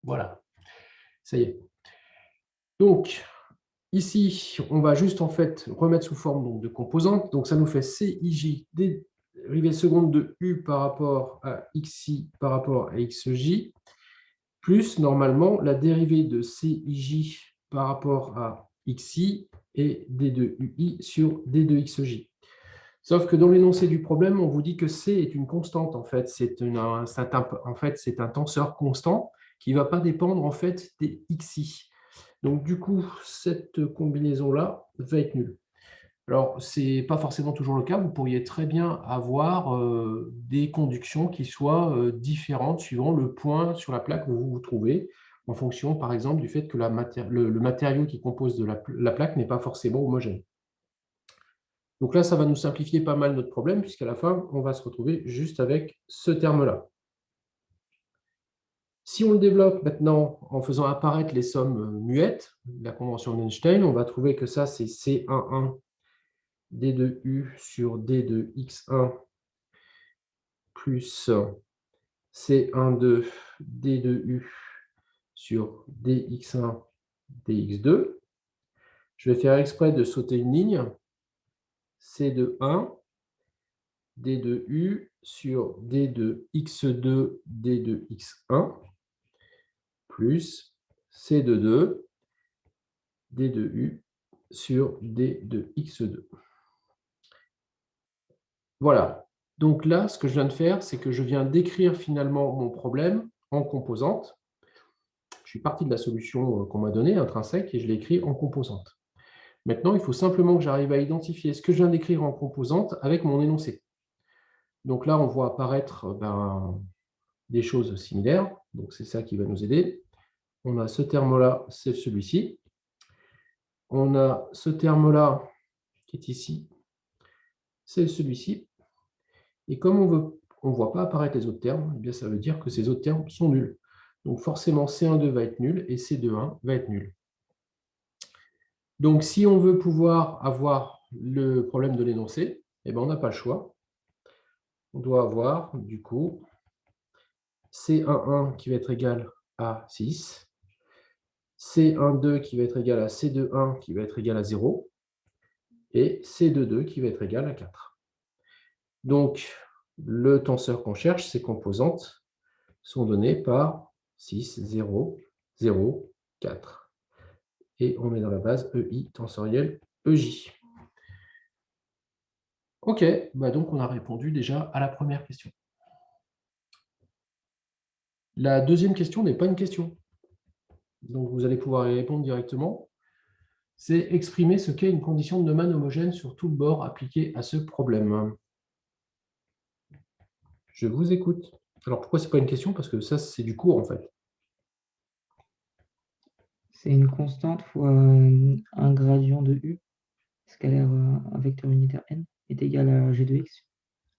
Voilà, ça y est. Donc, ici, on va juste en fait remettre sous forme donc, de composantes. Donc, ça nous fait CIJ dérivée seconde de U par rapport à XI par rapport à XJ, plus normalement la dérivée de CIJ par rapport à XI et D de UI sur D de XJ. Sauf que dans l'énoncé du problème, on vous dit que C est une constante. En fait, c'est un tenseur constant qui ne va pas dépendre en fait des XI. Donc, du coup, cette combinaison-là va être nulle. Alors, ce n'est pas forcément toujours le cas. Vous pourriez très bien avoir des conductions qui soient différentes suivant le point sur la plaque où vous vous trouvez, en fonction, par exemple, du fait que le matériau qui compose la plaque n'est pas forcément homogène. Donc là, ça va nous simplifier pas mal notre problème, puisqu'à la fin, on va se retrouver juste avec ce terme-là. Si on le développe maintenant en faisant apparaître les sommes muettes, la convention d'Einstein, on va trouver que ça, c'est C11 D de U sur D de X1 plus C12 D de U sur DX1 DX2. Je vais faire exprès de sauter une ligne. C de 1 D de U sur D de X2 D de X1 plus C de 2 D de U sur D de X2. Voilà. Donc là, ce que je viens de faire, c'est que je viens d'écrire finalement mon problème en composantes. Je suis parti de la solution qu'on m'a donnée, intrinsèque, et je l'ai écrit en composantes. Maintenant, il faut simplement que j'arrive à identifier ce que je viens d'écrire en composantes avec mon énoncé. Donc là, on voit apparaître des choses similaires. Donc c'est ça qui va nous aider. On a ce terme-là, c'est celui-ci. On a ce terme-là qui est ici, c'est celui-ci. Et comme on ne voit pas apparaître les autres termes, eh bien, ça veut dire que ces autres termes sont nuls. Donc forcément, C12 va être nul et C21 va être nul. Donc si on veut pouvoir avoir le problème de l'énoncé, eh bien, on n'a pas le choix. On doit avoir, du coup, C11 qui va être égal à 6, C12 qui va être égal à C21 qui va être égal à 0, et C22 qui va être égal à 4. Donc, le tenseur qu'on cherche, ses composantes, sont données par 6, 0, 0, 4. Et on est dans la base EI tensorielle EJ. OK, donc on a répondu déjà à la première question. La deuxième question n'est pas une question. Donc vous allez pouvoir y répondre directement. C'est exprimer ce qu'est une condition de Neumann homogène sur tout le bord appliqué à ce problème. Je vous écoute. Alors pourquoi ce n'est pas une question? Parce que ça, c'est du cours en fait. C'est une constante fois un gradient de U scalaire un vecteur unitaire n est égal à g de x.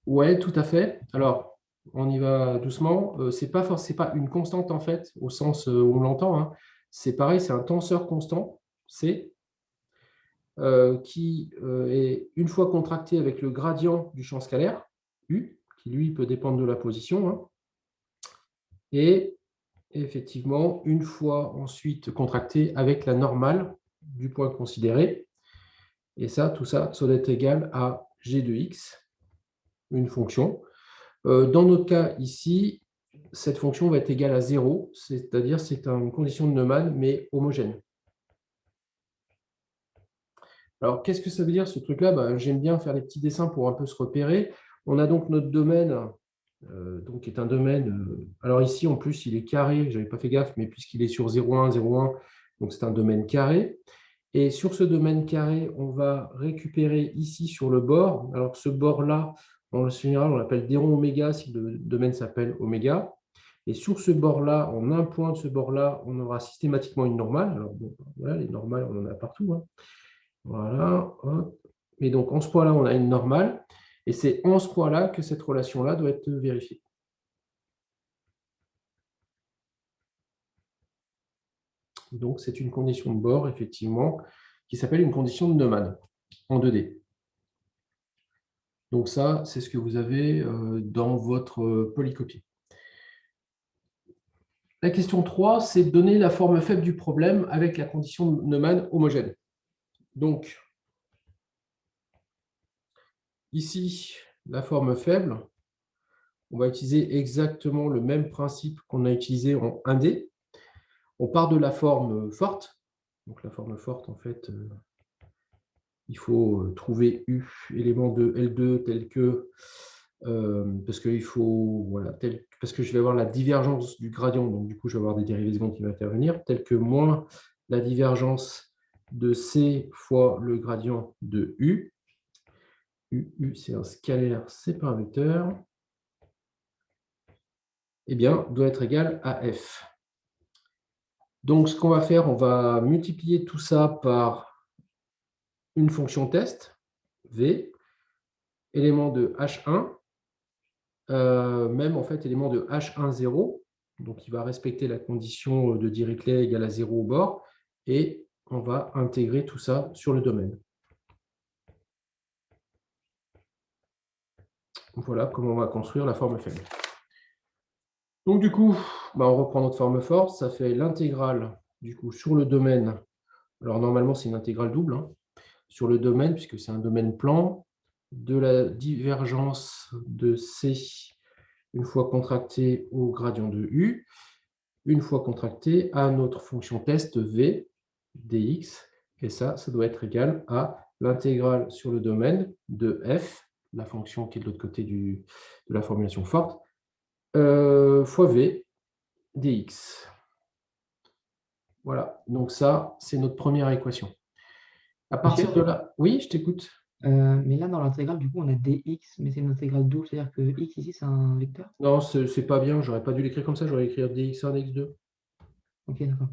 Ouais, tout à fait. Alors, on y va doucement. C'est pas une constante en fait, au sens où on l'entend, hein. C'est pareil, c'est un tenseur constant, C, qui est une fois contracté avec le gradient du champ scalaire, U, qui lui peut dépendre de la position, hein. Et effectivement, une fois ensuite contracté avec la normale du point considéré. Et ça, tout ça, ça doit être égal à g de x, une fonction. Dans notre cas ici, cette fonction va être égale à 0, c'est-à-dire c'est une condition de Neumann, mais homogène. Alors, qu'est-ce que ça veut dire ce truc-là? J'aime bien faire des petits dessins pour un peu se repérer. On a donc notre domaine, donc, qui est un domaine. Alors ici, en plus, il est carré, je n'avais pas fait gaffe, mais puisqu'il est sur 0,1, 0,1, donc c'est un domaine carré. Et sur ce domaine carré, on va récupérer ici sur le bord. Alors ce bord-là, en général, on l'appelle des ronds oméga si le domaine s'appelle oméga. Et sur ce bord-là, en un point de ce bord-là, on aura systématiquement une normale. Alors bon, voilà, les normales, on en a partout, hein. Voilà. Hop. Et donc en ce point-là, on a une normale. Et c'est en ce point-là que cette relation-là doit être vérifiée. Donc c'est une condition de bord, effectivement, qui s'appelle une condition de Neumann en 2D. Donc ça, c'est ce que vous avez dans votre polycopie. La question 3, c'est de donner la forme faible du problème avec la condition de Neumann homogène. Donc, ici, la forme faible, on va utiliser exactement le même principe qu'on a utilisé en 1D. On part de la forme forte. Donc, la forme forte, en fait, il faut trouver U, élément de L2 tel que, parce que je vais avoir la divergence du gradient, donc du coup, je vais avoir des dérivées secondes qui vont intervenir, tel que moins la divergence de C fois le gradient de U. U, c'est un scalaire, c'est pas un vecteur. Eh bien, doit être égal à F. Donc, ce qu'on va faire, on va multiplier tout ça par une fonction test, V, élément de H1, même en fait élément de H1, 0. Donc, il va respecter la condition de Dirichlet égale à 0 au bord. Et on va intégrer tout ça sur le domaine. Voilà comment on va construire la forme faible. Donc, du coup, on reprend notre forme forte. Ça fait l'intégrale du coup sur le domaine. Alors, normalement, c'est une intégrale double, hein, sur le domaine, puisque c'est un domaine plan, de la divergence de C une fois contractée au gradient de U, une fois contractée à notre fonction test V dx, et ça doit être égal à l'intégrale sur le domaine de f, la fonction qui est de l'autre côté de la formulation forte, fois v dx. Voilà, donc ça, c'est notre première équation. À partir de là, oui, je t'écoute. Mais là, dans l'intégrale, du coup, on a dx, mais c'est une intégrale double, c'est-à-dire que x ici, c'est un vecteur? Non, c'est pas bien, j'aurais pas dû l'écrire comme ça, j'aurais écrit dx1, dx2. Ok, d'accord.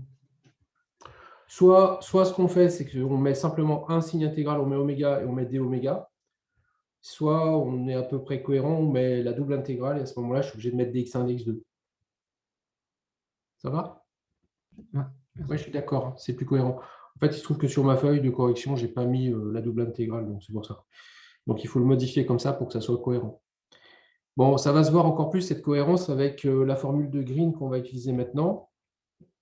Soit ce qu'on fait, c'est qu'on met simplement un signe intégral, on met oméga et on met d oméga. Soit on est à peu près cohérent, on met la double intégrale et à ce moment-là, je suis obligé de mettre dx1, dx2. Ça va? Ouais, Oui, je suis d'accord, c'est plus cohérent. En fait, il se trouve que sur ma feuille de correction, je n'ai pas mis la double intégrale, donc c'est pour ça. Donc il faut le modifier comme ça pour que ça soit cohérent. Bon, ça va se voir encore plus cette cohérence avec la formule de Green qu'on va utiliser maintenant.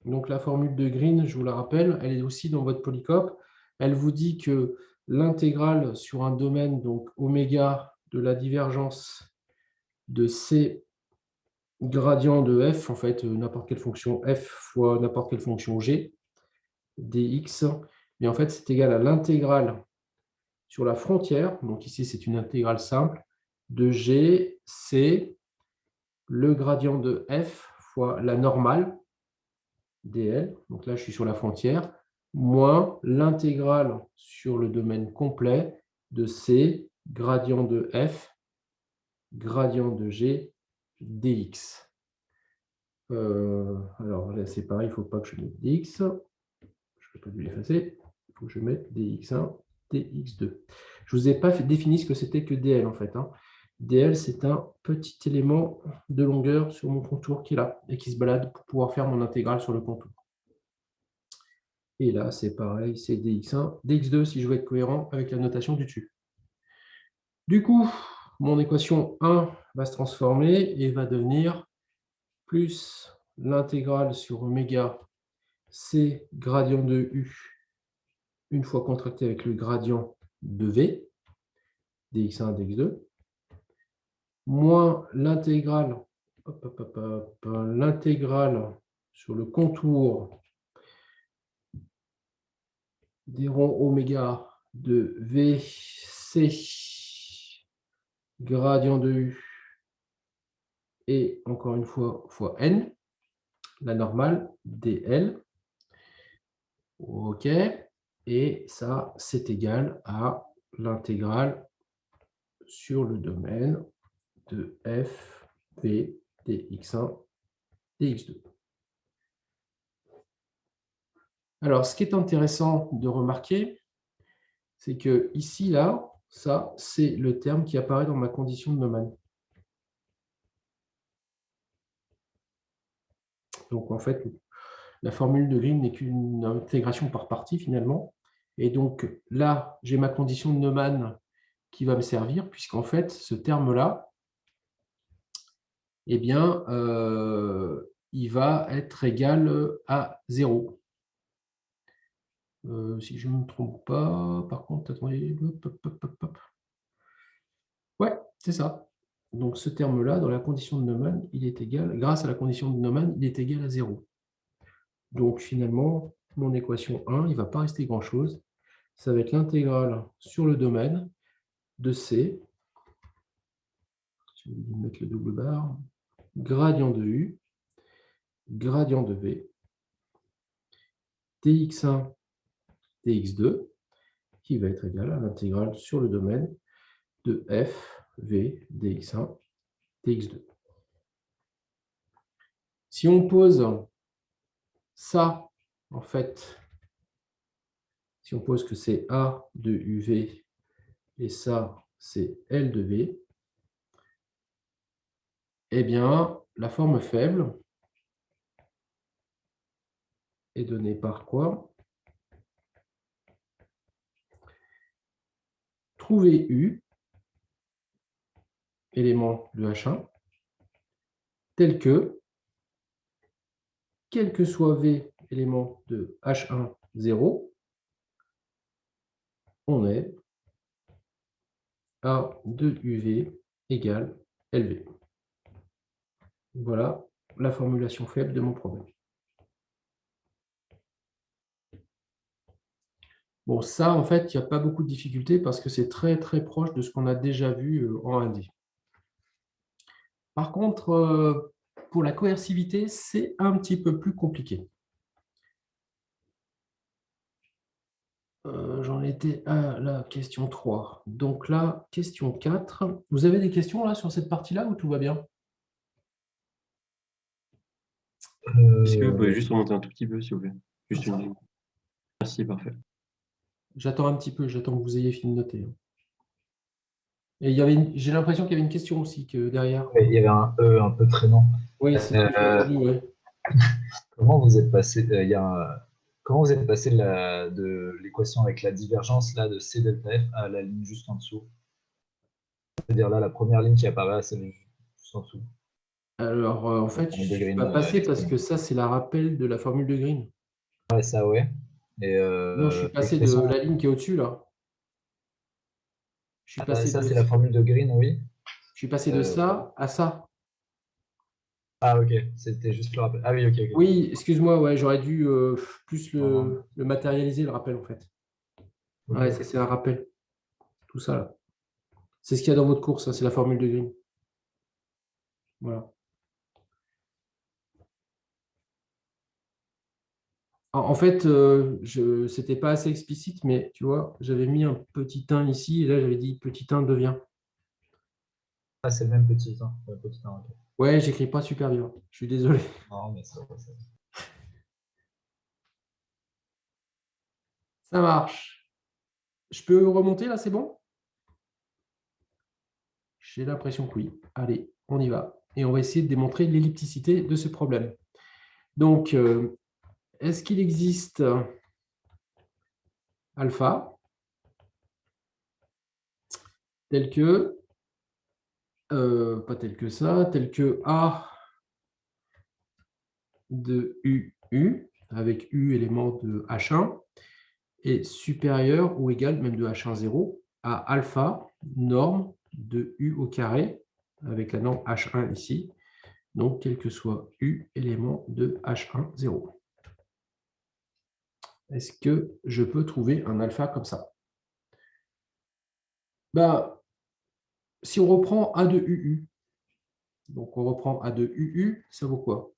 Donc la formule de Green, je vous la rappelle, elle est aussi dans votre polycope. Elle vous dit que l'intégrale sur un domaine, donc oméga de la divergence de C gradient de f, en fait, n'importe quelle fonction f fois n'importe quelle fonction g, dx, mais en fait, c'est égal à l'intégrale sur la frontière, donc ici, c'est une intégrale simple, de g, c, le gradient de f fois la normale, dl, donc là, je suis sur la frontière, moins l'intégrale sur le domaine complet de c, gradient de f, gradient de g, dx. Alors là, c'est pareil, il ne faut pas que je mette dx. Je ne peux pas lui l'effacer. Il faut que je mette dx1, dx2. Je ne vous ai pas défini ce que c'était que dl en fait. dl, c'est un petit élément de longueur sur mon contour qui est là et qui se balade pour pouvoir faire mon intégrale sur le contour. Et là, c'est pareil, c'est dx1, dx2 si je veux être cohérent avec la notation du dessus. Du coup, mon équation 1 va se transformer et va devenir plus l'intégrale sur oméga c gradient de u une fois contracté avec le gradient de v, dx1, dx2, moins l'intégrale sur le contour des ronds oméga de vc gradient de u et encore une fois fois n, la normale dl. OK. Et ça, c'est égal à l'intégrale sur le domaine de f, v, dx1, dx2. Alors, ce qui est intéressant de remarquer, c'est que ici, là, ça, c'est le terme qui apparaît dans ma condition de Neumann. Donc, en fait, la formule de Green n'est qu'une intégration par partie, finalement. Et donc, là, j'ai ma condition de Neumann qui va me servir, puisqu'en fait, ce terme-là, eh bien, il va être égal à 0. Si je ne me trompe pas, par contre, attendez, ouais, c'est ça. Donc ce terme-là, dans la condition de Neumann, il est égal, grâce à la condition de Neumann, il est égal à 0. Donc finalement, mon équation 1, il ne va pas rester grand-chose. Ça va être l'intégrale sur le domaine de C, je vais mettre le double barre, gradient de U, gradient de V, dx1, dx2, qui va être égal à l'intégrale sur le domaine de f, v, dx1, dx2. Si on pose ça, en fait, si on pose que c'est A de UV et ça, c'est L de V, eh bien, la forme faible est donnée par quoi? Trouver U, élément de H1, tel que, quel que soit V, élément de H1, 0, on est A de UV égale LV. Voilà la formulation faible de mon problème. Bon, ça, en fait, il n'y a pas beaucoup de difficultés parce que c'est très, très proche de ce qu'on a déjà vu en 1D. Par contre, pour la coercivité, c'est un petit peu plus compliqué. J'en étais à la question 3. Donc là, question 4. Vous avez des questions là sur cette partie-là ou tout va bien? Est-ce que vous pouvez juste remonter un tout petit peu, s'il vous plaît? Juste une ligne. Merci, parfait. J'attends un petit peu, j'attends que vous ayez fini de noter. Et j'ai l'impression qu'il y avait une question aussi derrière. Il y avait un E un peu traînant. Oui, c'est ce que j'ai entendu, ouais. Comment vous êtes passé, comment vous êtes passé de l'équation avec la divergence là, de C delta F à la ligne juste en dessous? C'est-à-dire là, la première ligne qui apparaît, c'est juste en dessous. Alors, en fait, je ne suis pas passé parce que ça, c'est la rappel de la formule de Green. Ouais, ça, ouais. Et, Non, je suis passé de la ligne qui est au-dessus, là. Je suis passé ça, de, c'est la formule de Green, oui. je suis passé de ça à ça. Ah, ok, c'était juste le rappel. Ah oui, ok. Oui, excuse-moi, ouais, j'aurais dû plus le matérialiser, le rappel, en fait. Okay. Ouais, ça, c'est un rappel. Tout ça, là. C'est ce qu'il y a dans votre cours, ça, c'est la formule de Green. Voilà. En fait, ce n'était pas assez explicite, mais tu vois, j'avais mis un petit 1 ici, et là, j'avais dit petit 1 devient. Ah, c'est le même petit 1. Ouais, petit 1, okay. Ouais, j'écris pas super bien. Je suis désolé. Non, mais ça va. Ça marche. Je peux remonter là, c'est bon? J'ai l'impression que oui. Allez, on y va. Et on va essayer de démontrer l'ellipticité de ce problème. Donc, est-ce qu'il existe alpha tel que, pas tel que ça, tel que A de UU, avec U élément de H1, est supérieur ou égal, même de H1, 0, à alpha, norme de U au carré, avec la norme H1 ici, donc quel que soit U élément de H1, 0. Est-ce que je peux trouver un alpha comme ça? Ben, si on reprend A de UU, donc on reprend A de UU, ça vaut quoi?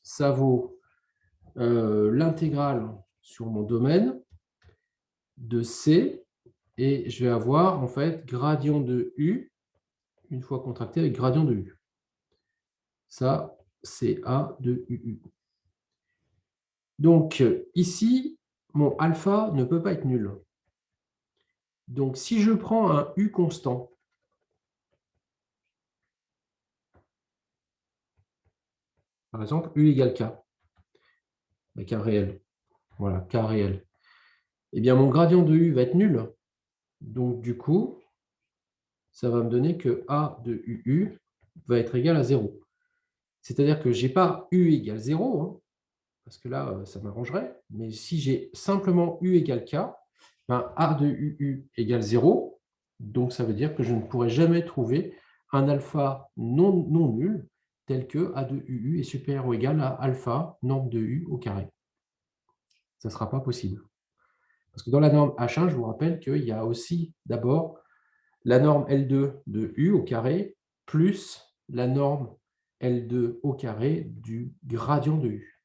Ça vaut l'intégrale sur mon domaine de C, et je vais avoir en fait gradient de U, une fois contracté avec gradient de U. Ça, c'est A de UU. Donc, ici, mon alpha ne peut pas être nul. Donc, si je prends un U constant, par exemple, U égale K, avec un réel. Voilà, K réel. Eh bien, mon gradient de U va être nul. Donc, du coup, ça va me donner que A de UU va être égal à 0. C'est-à-dire que je n'ai pas U égale 0, hein, parce que là, ça m'arrangerait. Mais si j'ai simplement U égale K, ben, A de UU égale 0. Donc, ça veut dire que je ne pourrai jamais trouver un alpha non nul tel que A de UU est supérieur ou égal à alpha norme de U au carré. Ça ne sera pas possible. Parce que dans la norme H1, je vous rappelle qu'il y a aussi d'abord la norme L2 de U au carré plus la norme L2 au carré du gradient de U.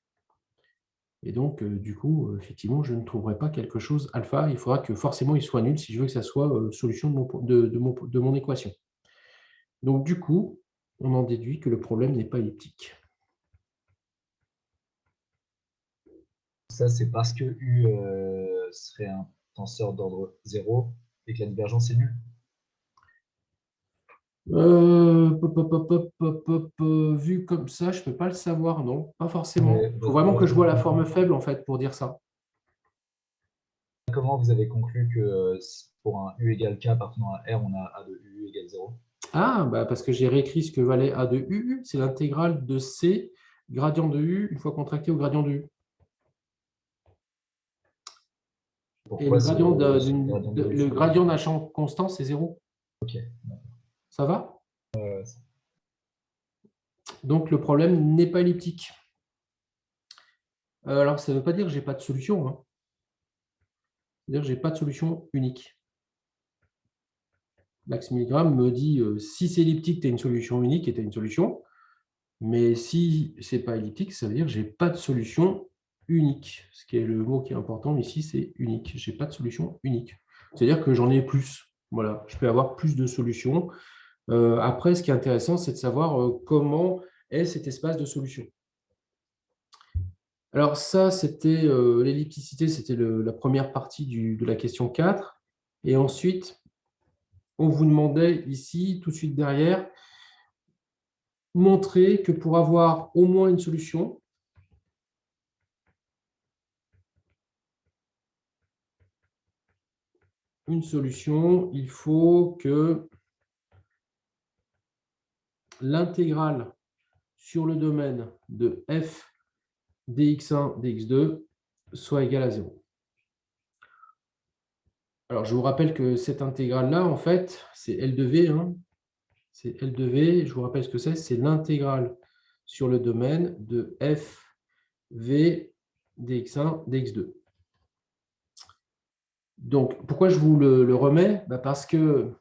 Et donc, du coup, effectivement, je ne trouverai pas quelque chose alpha. Il faudra que forcément il soit nul si je veux que ça soit solution de mon équation. Donc, du coup, on en déduit que le problème n'est pas elliptique. Ça, c'est parce que U serait un tenseur d'ordre 0 et que la divergence est nulle. Vu comme ça, je ne peux pas le savoir, non, pas forcément. Mais Il faut vraiment que je vois la forme faible, en fait, pour dire ça. Comment vous avez conclu que pour un U égale K appartenant à R, on a A de UU égale 0? Ah, bah parce que j'ai réécrit ce que valait A de UU, c'est l'intégrale de C, gradient de U, une fois contracté au gradient de U. Et le gradient d'un champ constant, c'est 0. Ok. Ça va? Donc, le problème n'est pas elliptique. Alors, ça ne veut pas dire que je n'ai pas de solution, hein. C'est-à-dire que je n'ai pas de solution unique. L'axe milligramme me dit si c'est elliptique, tu as une solution unique et tu as une solution. Mais si ce n'est pas elliptique, ça veut dire que je n'ai pas de solution unique. Ce qui est le mot qui est important ici, c'est unique. Je n'ai pas de solution unique. C'est-à-dire que j'en ai plus. Voilà, je peux avoir plus de solutions. Après, ce qui est intéressant, c'est de savoir comment est cet espace de solution. Alors ça, c'était l'ellipticité, c'était la première partie de la question 4. Et ensuite, on vous demandait ici, tout de suite derrière, montrer que pour avoir au moins une solution, il faut que l'intégrale sur le domaine de f dx1, dx2 soit égale à 0. Alors, je vous rappelle que cette intégrale-là, en fait, c'est L de V. Hein. C'est L de V. Je vous rappelle ce que c'est l'intégrale sur le domaine de f v dx1, dx2. Donc, pourquoi je vous le remets? Parce que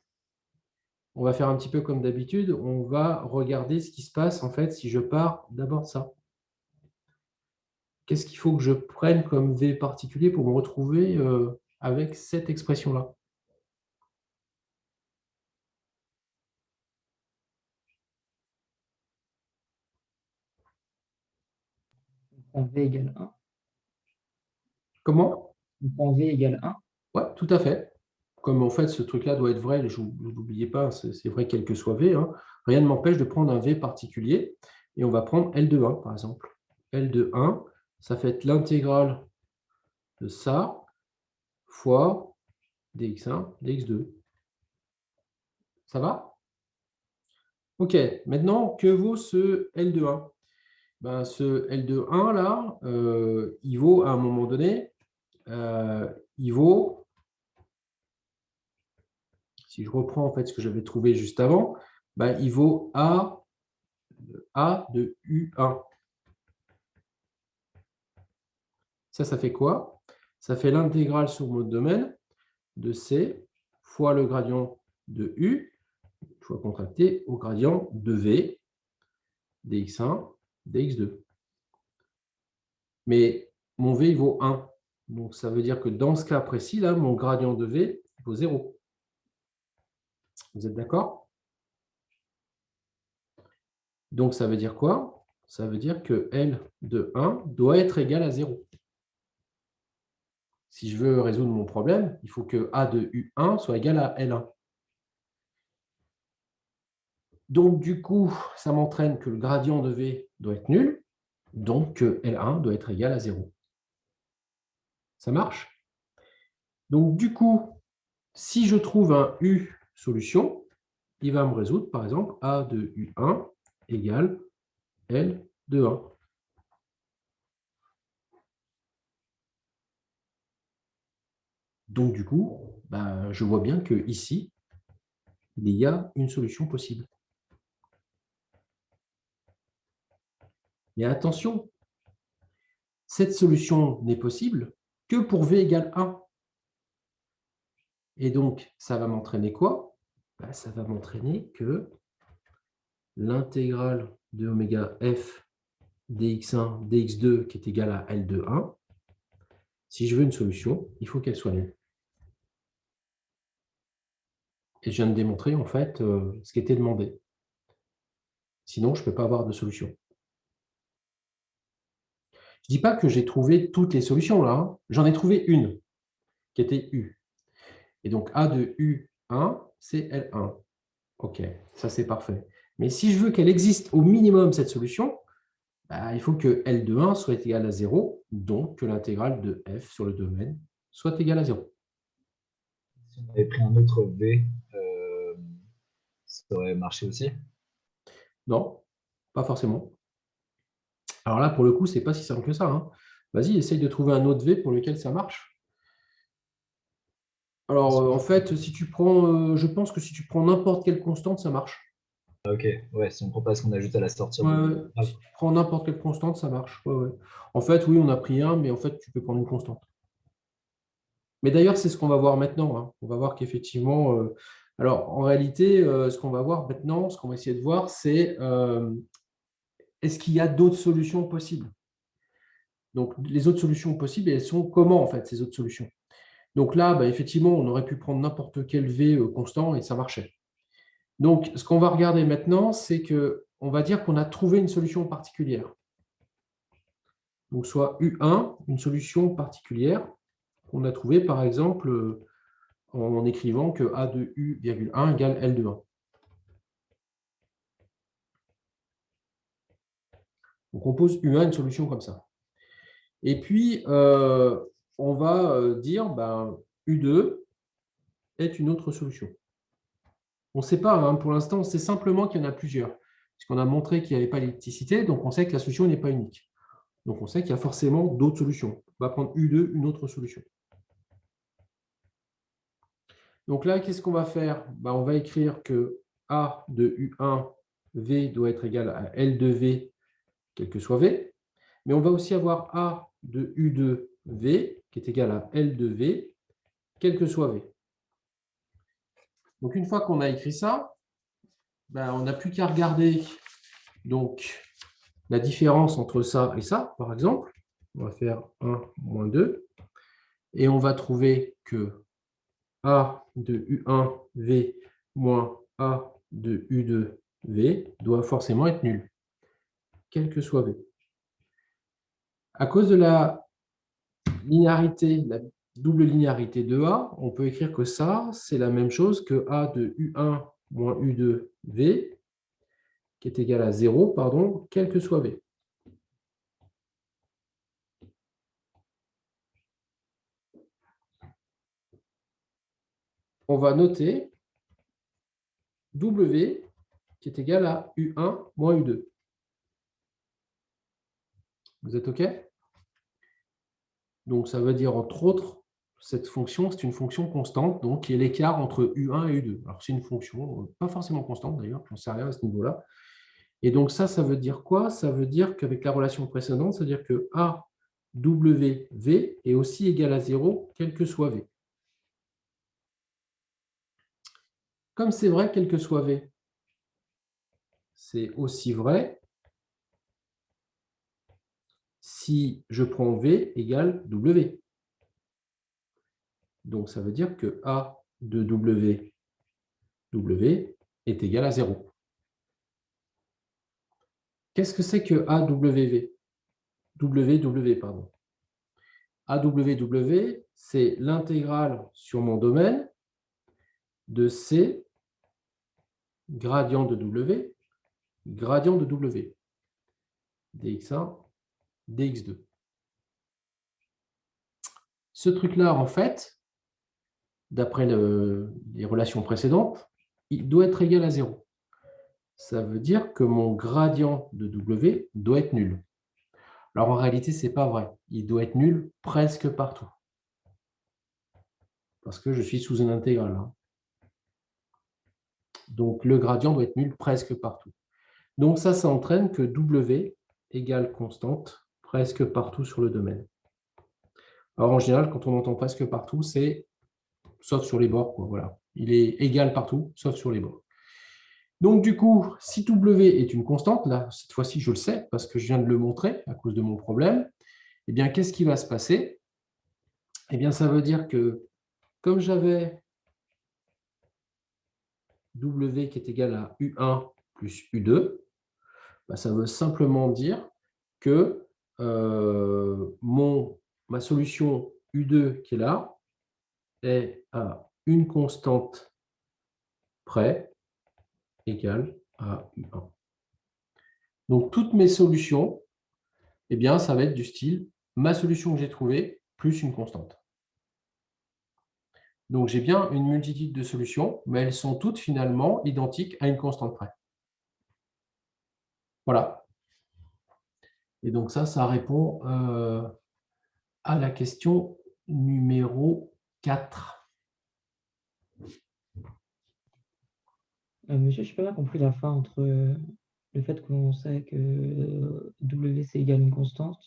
on va faire un petit peu comme d'habitude. On va regarder ce qui se passe, en fait, si je pars d'abord de ça. Qu'est-ce qu'il faut que je prenne comme V particulier pour me retrouver avec cette expression-là? On prend V égale 1. Comment? On prend V égale 1. Oui, tout à fait. Comme en fait, ce truc-là doit être vrai, n'oubliez pas, c'est vrai quel que soit V. Hein. Rien ne m'empêche de prendre un V particulier. Et on va prendre L de 1, par exemple. L de 1, ça fait être l'intégrale de ça fois dx1, dx2. Ça va? OK. Maintenant, que vaut ce L de 1? Ben, ce L de 1, là, il vaut, à un moment donné, il vaut, si je reprends en fait ce que j'avais trouvé juste avant, ben, il vaut A de U1. Ça fait quoi? Ça fait l'intégrale sur mon domaine de C fois le gradient de U, fois contracté au gradient de V, dx1, dx2. Mais mon V, il vaut 1. Donc, ça veut dire que dans ce cas précis, là, mon gradient de V vaut 0. Vous êtes d'accord? Donc, ça veut dire quoi? Ça veut dire que L de 1 doit être égal à 0. Si je veux résoudre mon problème, il faut que A de U1 soit égal à L1. Donc, du coup, ça m'entraîne que le gradient de V doit être nul, donc que L1 doit être égal à 0. Ça marche? Donc, du coup, si je trouve un U solution, il va me résoudre, par exemple, A de U1 égale L de 1. Donc, du coup, ben, je vois bien qu'ici, il y a une solution possible. Mais attention, cette solution n'est possible que pour V égale 1. Et donc, ça va m'entraîner quoi? Ben, ça va m'entraîner que l'intégrale de oméga f dx1, dx2 qui est égale à L de 1, si je veux une solution, il faut qu'elle soit nulle. Et je viens de démontrer en fait ce qui était demandé. Sinon, je ne peux pas avoir de solution. Je ne dis pas que j'ai trouvé toutes les solutions là. Hein. J'en ai trouvé une, qui était U. Et donc, A de U1, c'est L1. OK, ça c'est parfait. Mais si je veux qu'elle existe au minimum, cette solution, bah, il faut que L de 1 soit égal à 0, donc que l'intégrale de f sur le domaine soit égale à 0. Si on avait pris un autre V, ça aurait marché aussi? Non, pas forcément. Alors là, pour le coup, ce n'est pas si simple que ça. Hein. Vas-y, essaye de trouver un autre V pour lequel ça marche. Alors, en fait, si tu prends, je pense que si tu prends n'importe quelle constante, ça marche. Ok, ouais, si on ne prend pas ce qu'on ajoute à la sortie. Ouais, si tu prends n'importe quelle constante, ça marche. Ouais, ouais. En fait, oui, on a pris un, mais en fait, tu peux prendre une constante. Mais d'ailleurs, c'est ce qu'on va voir maintenant. Hein. On va voir qu'effectivement, alors en réalité, ce qu'on va voir maintenant, ce qu'on va essayer de voir, c'est est-ce qu'il y a d'autres solutions possibles? Donc, les autres solutions possibles, elles sont comment en fait, ces autres solutions? Donc là, bah, effectivement, on aurait pu prendre n'importe quel V constant et ça marchait. Donc, ce qu'on va regarder maintenant, c'est qu'on va dire qu'on a trouvé une solution particulière. Donc, soit U1, une solution particulière qu'on a trouvée, par exemple, en écrivant que A de U, 1 égale L de 1. Donc, on pose U1 une solution comme ça. Et puis, on va dire U2 est une autre solution. On ne sait pas, hein, pour l'instant, on sait simplement qu'il y en a plusieurs. Puisqu'on a montré qu'il n'y avait pas d'électricité, donc on sait que la solution n'est pas unique. Donc, on sait qu'il y a forcément d'autres solutions. On va prendre U2, une autre solution. Donc là, qu'est-ce qu'on va faire? On va écrire que A de U1, V doit être égal à L de V, quel que soit V. Mais on va aussi avoir A de U2, V, qui est égal à L de V, quel que soit V. Donc, une fois qu'on a écrit ça, on n'a plus qu'à regarder donc, la différence entre ça et ça, par exemple. On va faire 1 moins 2. Et on va trouver que A de U1V moins A de U2V doit forcément être nul, quel que soit V. À cause de la linéarité, la double linéarité de A, on peut écrire que ça, c'est la même chose que A de U1 moins U2V, qui est égal à 0, pardon, quel que soit V. On va noter W qui est égal à U1 moins U2. Vous êtes OK? Donc, ça veut dire, entre autres, cette fonction, c'est une fonction constante, donc qui est l'écart entre U1 et U2. Alors, c'est une fonction, pas forcément constante d'ailleurs, j'en sais rien à ce niveau-là. Et donc, ça veut dire quoi? Ça veut dire qu'avec la relation précédente, ça veut dire que AWV est aussi égal à 0, quel que soit V. Comme c'est vrai, quel que soit V, c'est aussi vrai si je prends V égale W. Donc, ça veut dire que A de W est égal à 0. Qu'est-ce que c'est que AWV? WW, pardon. AWW, c'est l'intégrale sur mon domaine de C, gradient de W, gradient de W. dx1, dx2. Ce truc-là, en fait, d'après les relations précédentes, il doit être égal à 0. ça veut dire que mon gradient de W doit être nul. Alors, en réalité, ce n'est pas vrai. Il doit être nul presque partout. Parce que je suis sous une intégrale. Hein. Donc, le gradient doit être nul presque partout. Donc, ça entraîne que W égale constante presque partout sur le domaine. Alors, en général, quand on entend presque partout, c'est sauf sur les bords. Quoi, voilà. Il est égal partout, sauf sur les bords. Donc, du coup, si W est une constante, là, cette fois-ci, je le sais, parce que je viens de le montrer à cause de mon problème, eh bien, qu'est-ce qui va se passer? Eh bien, ça veut dire que, comme j'avais W qui est égal à U1 plus U2, bah, ça veut simplement dire que ma solution U2 qui est là est à une constante près égale à U1. Donc, toutes mes solutions, eh bien, ça va être du style ma solution que j'ai trouvée plus une constante. Donc, j'ai bien une multitude de solutions, mais elles sont toutes finalement identiques à une constante près. Voilà. Et donc, ça répond à la question numéro 4. Monsieur, je n'ai pas bien compris la fin entre le fait qu'on sait que W c'est égal à une constante.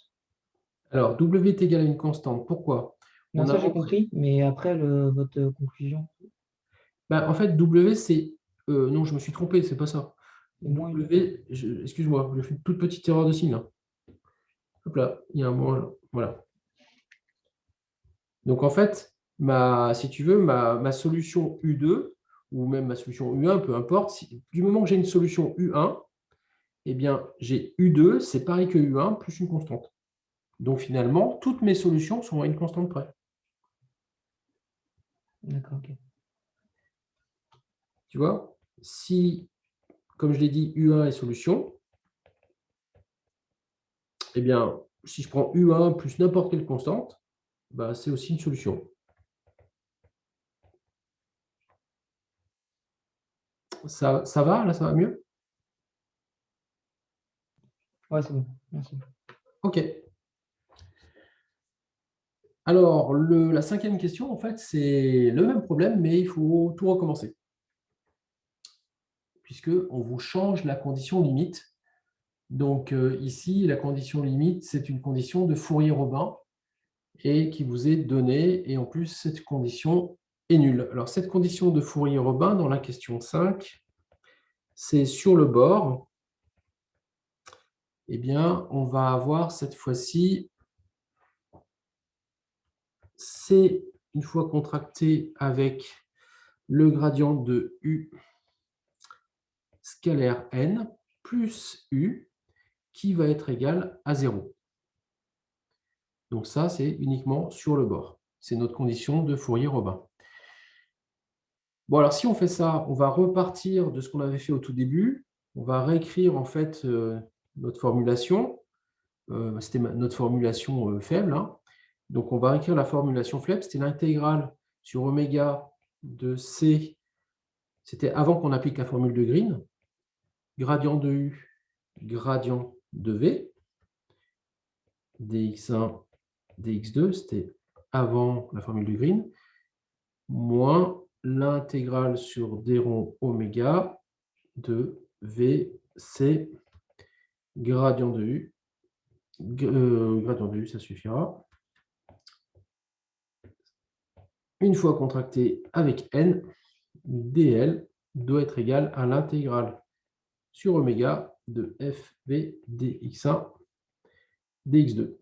Alors, W est égal à une constante. Pourquoi? Non, ça j'ai compris, mais après votre conclusion. Ben, en fait, W, c'est... non, je me suis trompé, c'est pas ça. Moins une. W, excuse-moi, j'ai fait une toute petite erreur de signe. Là. Hop là, il y a un moins là. Voilà. Donc, en fait, si tu veux, ma solution U2, ou même ma solution U1, peu importe, du moment que j'ai une solution U1, eh bien, j'ai U2, c'est pareil que U1, plus une constante. Donc, finalement, toutes mes solutions sont à une constante près. D'accord, ok. Tu vois, si, comme je l'ai dit, U1 est solution, eh bien, si je prends U1 plus n'importe quelle constante, bah, c'est aussi une solution. Ça va? Là, ça va mieux? Ouais, c'est bon. Merci. OK. Alors, la cinquième question, en fait, c'est le même problème, mais il faut tout recommencer. Puisqu'on vous change la condition limite. Donc, ici, la condition limite, c'est une condition de Fourier-Robin et qui vous est donnée. Et en plus, cette condition est nulle. Alors, cette condition de Fourier-Robin, dans la question 5, c'est sur le bord. Eh bien, on va avoir cette fois-ci C, une fois contracté avec le gradient de U scalaire n plus U qui va être égal à 0. Donc ça, c'est uniquement sur le bord. C'est notre condition de Fourier-Robin. Bon, alors si on fait ça, on va repartir de ce qu'on avait fait au tout début. On va réécrire en fait notre formulation. C'était notre formulation faible. Hein. Donc on va réécrire la formulation faible. C'était l'intégrale sur oméga de C. C'était avant qu'on applique la formule de Green. Gradient de U, gradient de V. dx1, dx2, c'était avant la formule de Green, moins l'intégrale sur d rond oméga de VC gradient de U. Gradient de U, ça suffira. Une fois contracté avec n, dl doit être égal à l'intégrale sur oméga de fv dx1 dx2.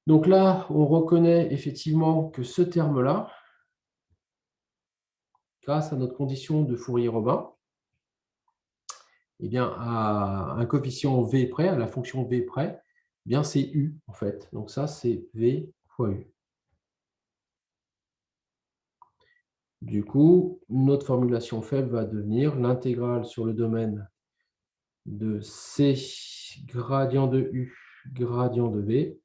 Donc là, on reconnaît effectivement que ce terme-là, grâce à notre condition de Fourier-Robin, eh bien, à un coefficient v près, à la fonction v près, eh bien c'est u en fait. Donc ça, c'est v fois u. Du coup, notre formulation faible va devenir l'intégrale sur le domaine de c gradient de u gradient de v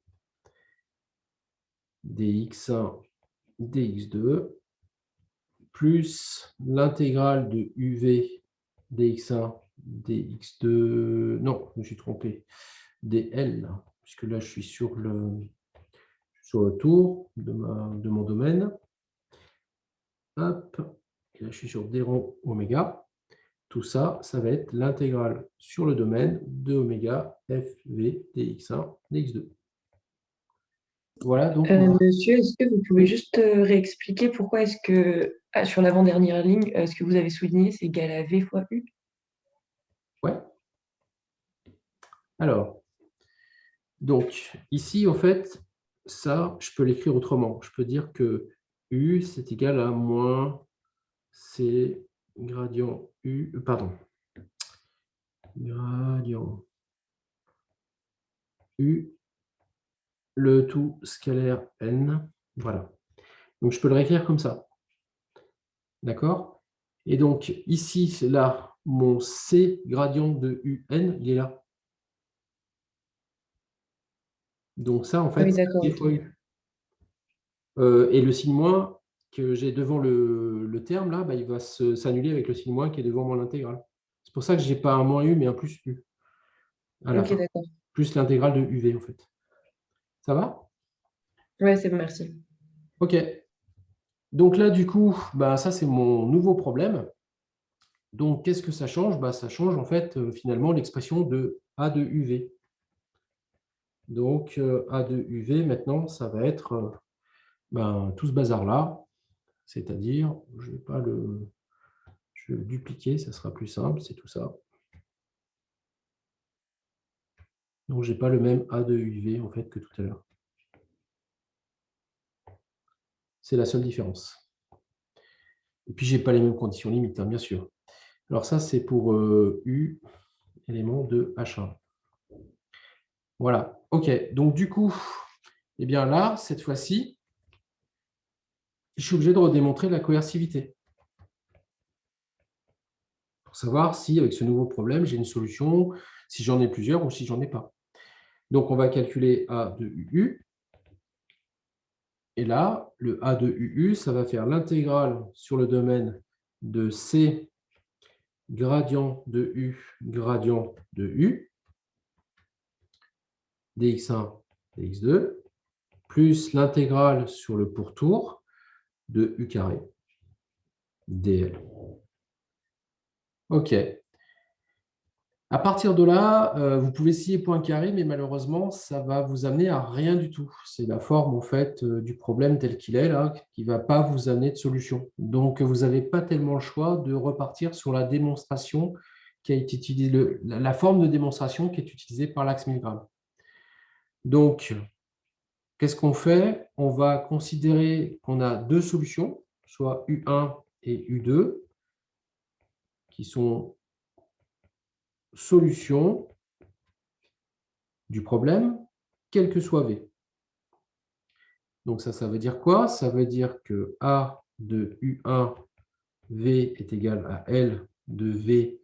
dx1 dx2 plus l'intégrale de uv dx1, dx2, non, je me suis trompé, dl, puisque là, je suis sur le tour de mon domaine. Hop, et là, je suis sur d rond oméga. Tout ça, ça va être l'intégrale sur le domaine de oméga fv dx1, dx2. Voilà, donc Monsieur, est-ce que vous pouvez juste réexpliquer pourquoi est-ce que sur l'avant-dernière ligne, ce que vous avez souligné, c'est égal à V fois U? ouais. Alors, donc, ici, en fait, ça, je peux l'écrire autrement. Je peux dire que U, c'est égal à moins C gradient U, pardon, gradient U, le tout scalaire N. Voilà. Donc, je peux le réécrire comme ça. D'accord? Et donc, ici, là, mon C gradient de UN, il est là. Donc, ça, en fait, Oui, c'est d'accord. D fois U. Et le signe moins que j'ai devant le terme, là, bah, il va s'annuler avec le signe moins qui est devant mon intégrale. C'est pour ça que je n'ai pas un moins U, mais un plus U à la Ok, fin. d'accord. Plus l'intégrale de UV, en fait. Ça va? Ouais, c'est bon, merci. OK. Donc là, du coup, bah, ça, c'est mon nouveau problème. Donc, qu'est-ce que ça change? Bah, ça change, en fait, finalement, l'expression de A de UV. Donc, A de UV, maintenant, ça va être tout ce bazar-là. C'est-à-dire, je vais le dupliquer, ça sera plus simple, c'est tout ça. Donc, je n'ai pas le même A de UV, en fait, que tout à l'heure. C'est la seule différence. Et puis, je n'ai pas les mêmes conditions limites, hein, bien sûr. Alors, ça, c'est pour U, élément de H1. Voilà, OK. Donc, du coup, eh bien là, cette fois-ci, je suis obligé de redémontrer la coercivité. Pour savoir si, avec ce nouveau problème, j'ai une solution, si j'en ai plusieurs ou si j'en ai pas. Donc, on va calculer A de UU. Et là, le A de UU, ça va faire l'intégrale sur le domaine de C gradient de U, gradient de U, dx1, dx2, plus l'intégrale sur le pourtour de U carré, dl. OK. À partir de là, vous pouvez essayer point carré, mais malheureusement, ça va vous amener à rien du tout. C'est la forme en fait du problème tel qu'il est là, qui ne va pas vous amener de solution. Donc, vous n'avez pas tellement le choix de repartir sur la démonstration qui a été utilisée, la forme de démonstration qui est utilisée par l'axe Milgram. Donc, qu'est-ce qu'on fait? On va considérer qu'on a deux solutions, soit U1 et U2, qui sont solutions du problème, quel que soit V. Donc ça veut dire quoi? Ça veut dire que A de U1 V est égal à L de V,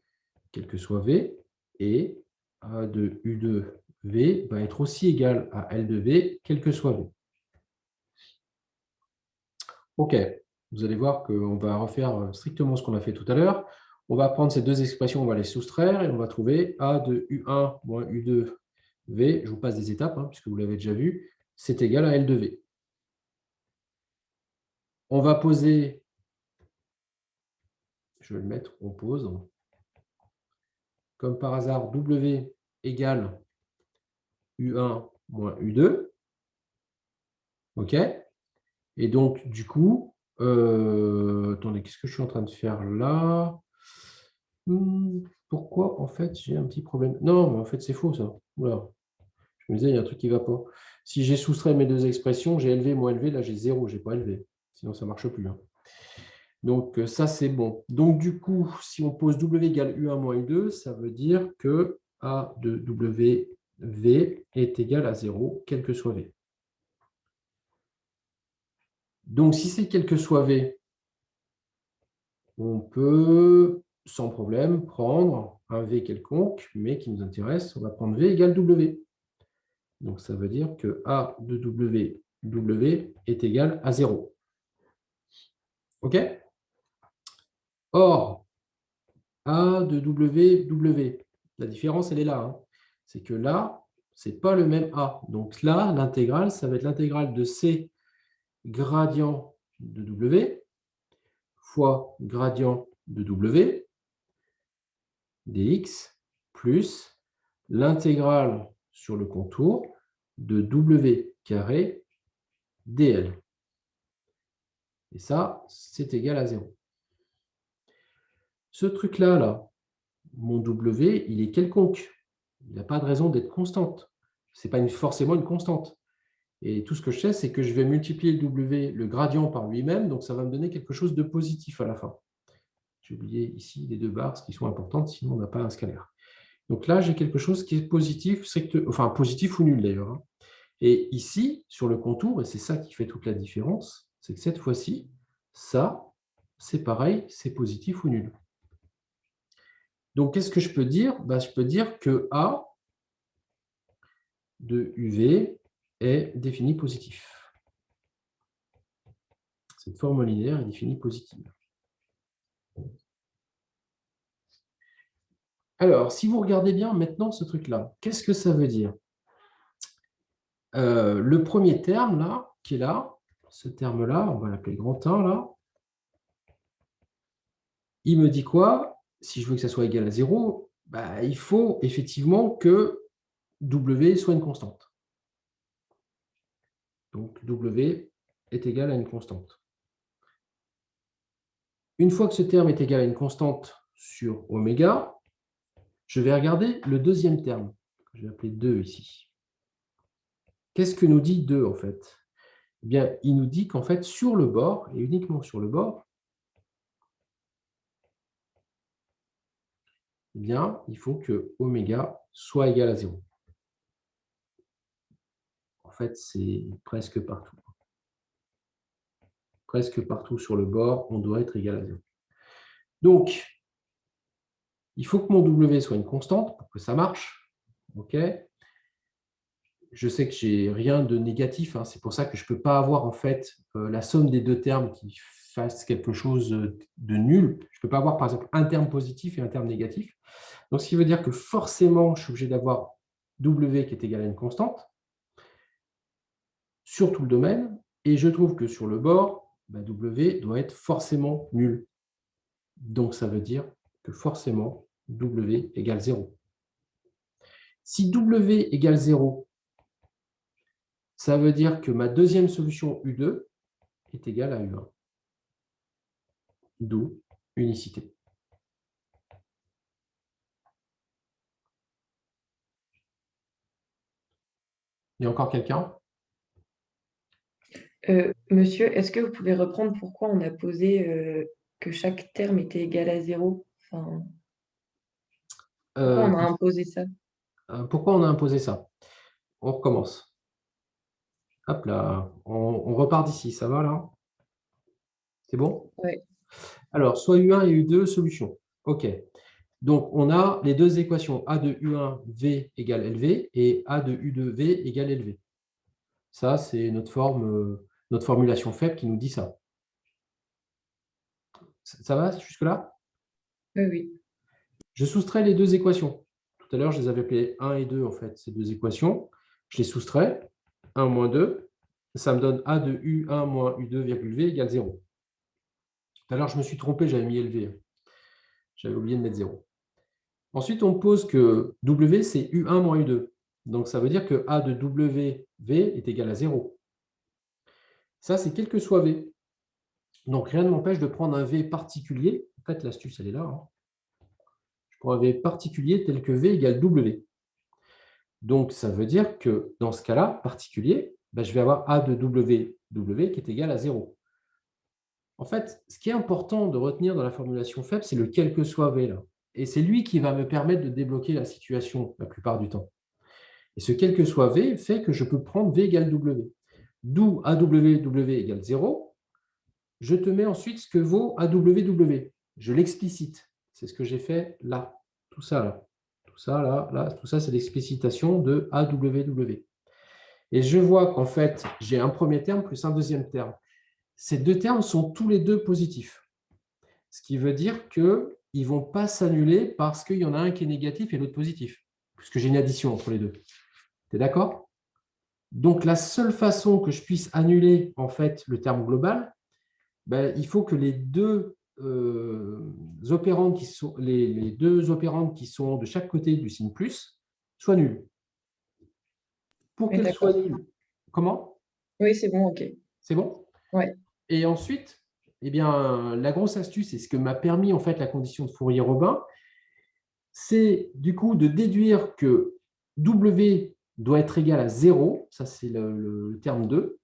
quel que soit V, et A de U2 V va être aussi égal à L de V, quel que soit V. OK, vous allez voir qu'on va refaire strictement ce qu'on a fait tout à l'heure. On va prendre ces deux expressions, on va les soustraire et on va trouver A de U1 moins U2 V, je vous passe des étapes, hein, puisque vous l'avez déjà vu, c'est égal à L de V. On va poser, je vais le mettre, on pose, comme par hasard, W égale U1 moins U2. OK? Et donc, du coup, attendez, qu'est-ce que je suis en train de faire là? Pourquoi, en fait, j'ai un petit problème? Non, mais en fait, c'est faux, ça. Oula. Je me disais, il y a un truc qui ne va pas. Si j'ai soustrait mes deux expressions, j'ai élevé moins élevé, là, j'ai 0, je n'ai pas élevé. Sinon, ça ne marche plus. Hein. Donc, ça, c'est bon. Donc, du coup, si on pose W égale U1 moins U2, ça veut dire que A de WV est égal à 0, quel que soit V. Donc, si c'est quel que soit V, on peut, sans problème, prendre un V quelconque, mais qui nous intéresse, on va prendre V égale W. Donc, ça veut dire que A de W est égal à 0. OK? Or, A de W, W. La différence, elle est là, hein. C'est que là, ce n'est pas le même A. Donc là, l'intégrale, ça va être l'intégrale de C gradient de W fois gradient de W dx plus l'intégrale sur le contour de W carré dl. Et ça, c'est égal à 0. Ce truc-là, là, mon W, il est quelconque. Il n'a pas de raison d'être constante. Ce n'est pas forcément une constante. Et tout ce que je sais, c'est que je vais multiplier le W, le gradient par lui-même, donc ça va me donner quelque chose de positif à la fin. J'ai oublié ici les deux barres qui sont importantes, sinon on n'a pas un scalaire. Donc là, j'ai quelque chose qui est positif, enfin positif ou nul d'ailleurs, hein. Et ici, sur le contour, et c'est ça qui fait toute la différence, c'est que cette fois-ci, ça, c'est pareil, c'est positif ou nul. Donc, qu'est-ce que je peux dire? Je peux dire que A de UV est défini positif. Cette forme linéaire est définie positive. Alors, si vous regardez bien maintenant ce truc-là, qu'est-ce que ça veut dire? Le premier terme, là, qui est là, ce terme-là, on va l'appeler grand 1, là, il me dit quoi? Si je veux que ça soit égal à 0, il faut effectivement que W soit une constante. Donc, W est égal à une constante. Une fois que ce terme est égal à une constante sur oméga, je vais regarder le deuxième terme, que je vais appeler 2 ici. Qu'est-ce que nous dit 2 en fait? Eh bien, il nous dit qu'en fait, sur le bord, et uniquement sur le bord, eh bien, il faut que oméga soit égal à 0. En fait, c'est presque partout. Presque partout sur le bord, on doit être égal à 0. Donc, il faut que mon W soit une constante pour que ça marche. OK. Je sais que j'ai rien de négatif, hein, c'est pour ça que je ne peux pas avoir en fait la somme des deux termes qui fassent quelque chose de nul. Je ne peux pas avoir par exemple un terme positif et un terme négatif. Donc, ce qui veut dire que forcément, je suis obligé d'avoir W qui est égal à une constante sur tout le domaine. Et je trouve que sur le bord, W doit être forcément nul. Donc, ça veut dire que forcément, W égale 0. Si W égale 0, ça veut dire que ma deuxième solution U2 est égale à U1. D'où unicité. Il y a encore quelqu'un? Monsieur, est-ce que vous pouvez reprendre pourquoi on a posé que chaque terme était égal à 0? Enfin, pourquoi on a imposé ça? Pourquoi on a imposé ça? On recommence. Hop là, on repart d'ici, ça va là? C'est bon? Ouais. Alors, soit U1 et U2, solution. OK. Donc, on a les deux équations A de U1, V égale LV et A de U2, V égale LV. Ça, c'est notre formulation faible qui nous dit ça. Ça va jusque-là? Oui. Je soustrais les deux équations. Tout à l'heure, je les avais appelées 1 et 2, en fait, ces deux équations. Je les soustrais. 1 moins 2. Ça me donne A de U1 moins U2, V égale 0. Tout à l'heure, je me suis trompé, j'avais mis LV. J'avais oublié de mettre 0. Ensuite, on pose que W, c'est U1 moins U2. Donc, ça veut dire que A de W, V est égal à 0. Ça, c'est quel que soit V. Donc, rien ne m'empêche de prendre un V particulier. En fait, l'astuce, elle est là. Hein. Je prends un V particulier tel que V égale W. Donc, ça veut dire que dans ce cas-là, particulier, je vais avoir A de W, W qui est égal à 0. En fait, ce qui est important de retenir dans la formulation faible, c'est le quel que soit V là. Et c'est lui qui va me permettre de débloquer la situation la plupart du temps. Et ce quel que soit V fait que je peux prendre V égale W. D'où AW, W égale 0. Je te mets ensuite ce que vaut AW, W. Je l'explicite. C'est ce que j'ai fait là. Tout ça là. Tout ça là, là. Tout ça, c'est l'explicitation de AW. Et je vois qu'en fait, j'ai un premier terme plus un deuxième terme. Ces deux termes sont tous les deux positifs. Ce qui veut dire qu'il ils ne vont pas s'annuler parce qu'il y en a un qui est négatif et l'autre positif, puisque j'ai une addition entre les deux. Tu es d'accord? Donc, la seule façon que je puisse annuler en fait le terme global, ben, il faut que les deux opérandes les deux opérandes qui sont de chaque côté du signe plus soient nuls. Pour Oui, qu'elles soient d'accord. nulles, comment? Oui, c'est bon, ok. C'est bon? Ouais. Et ensuite, eh bien, la grosse astuce, et ce que m'a permis en fait la condition de Fourier-Robin, c'est du coup de déduire que W doit être égal à 0, ça c'est le terme 2,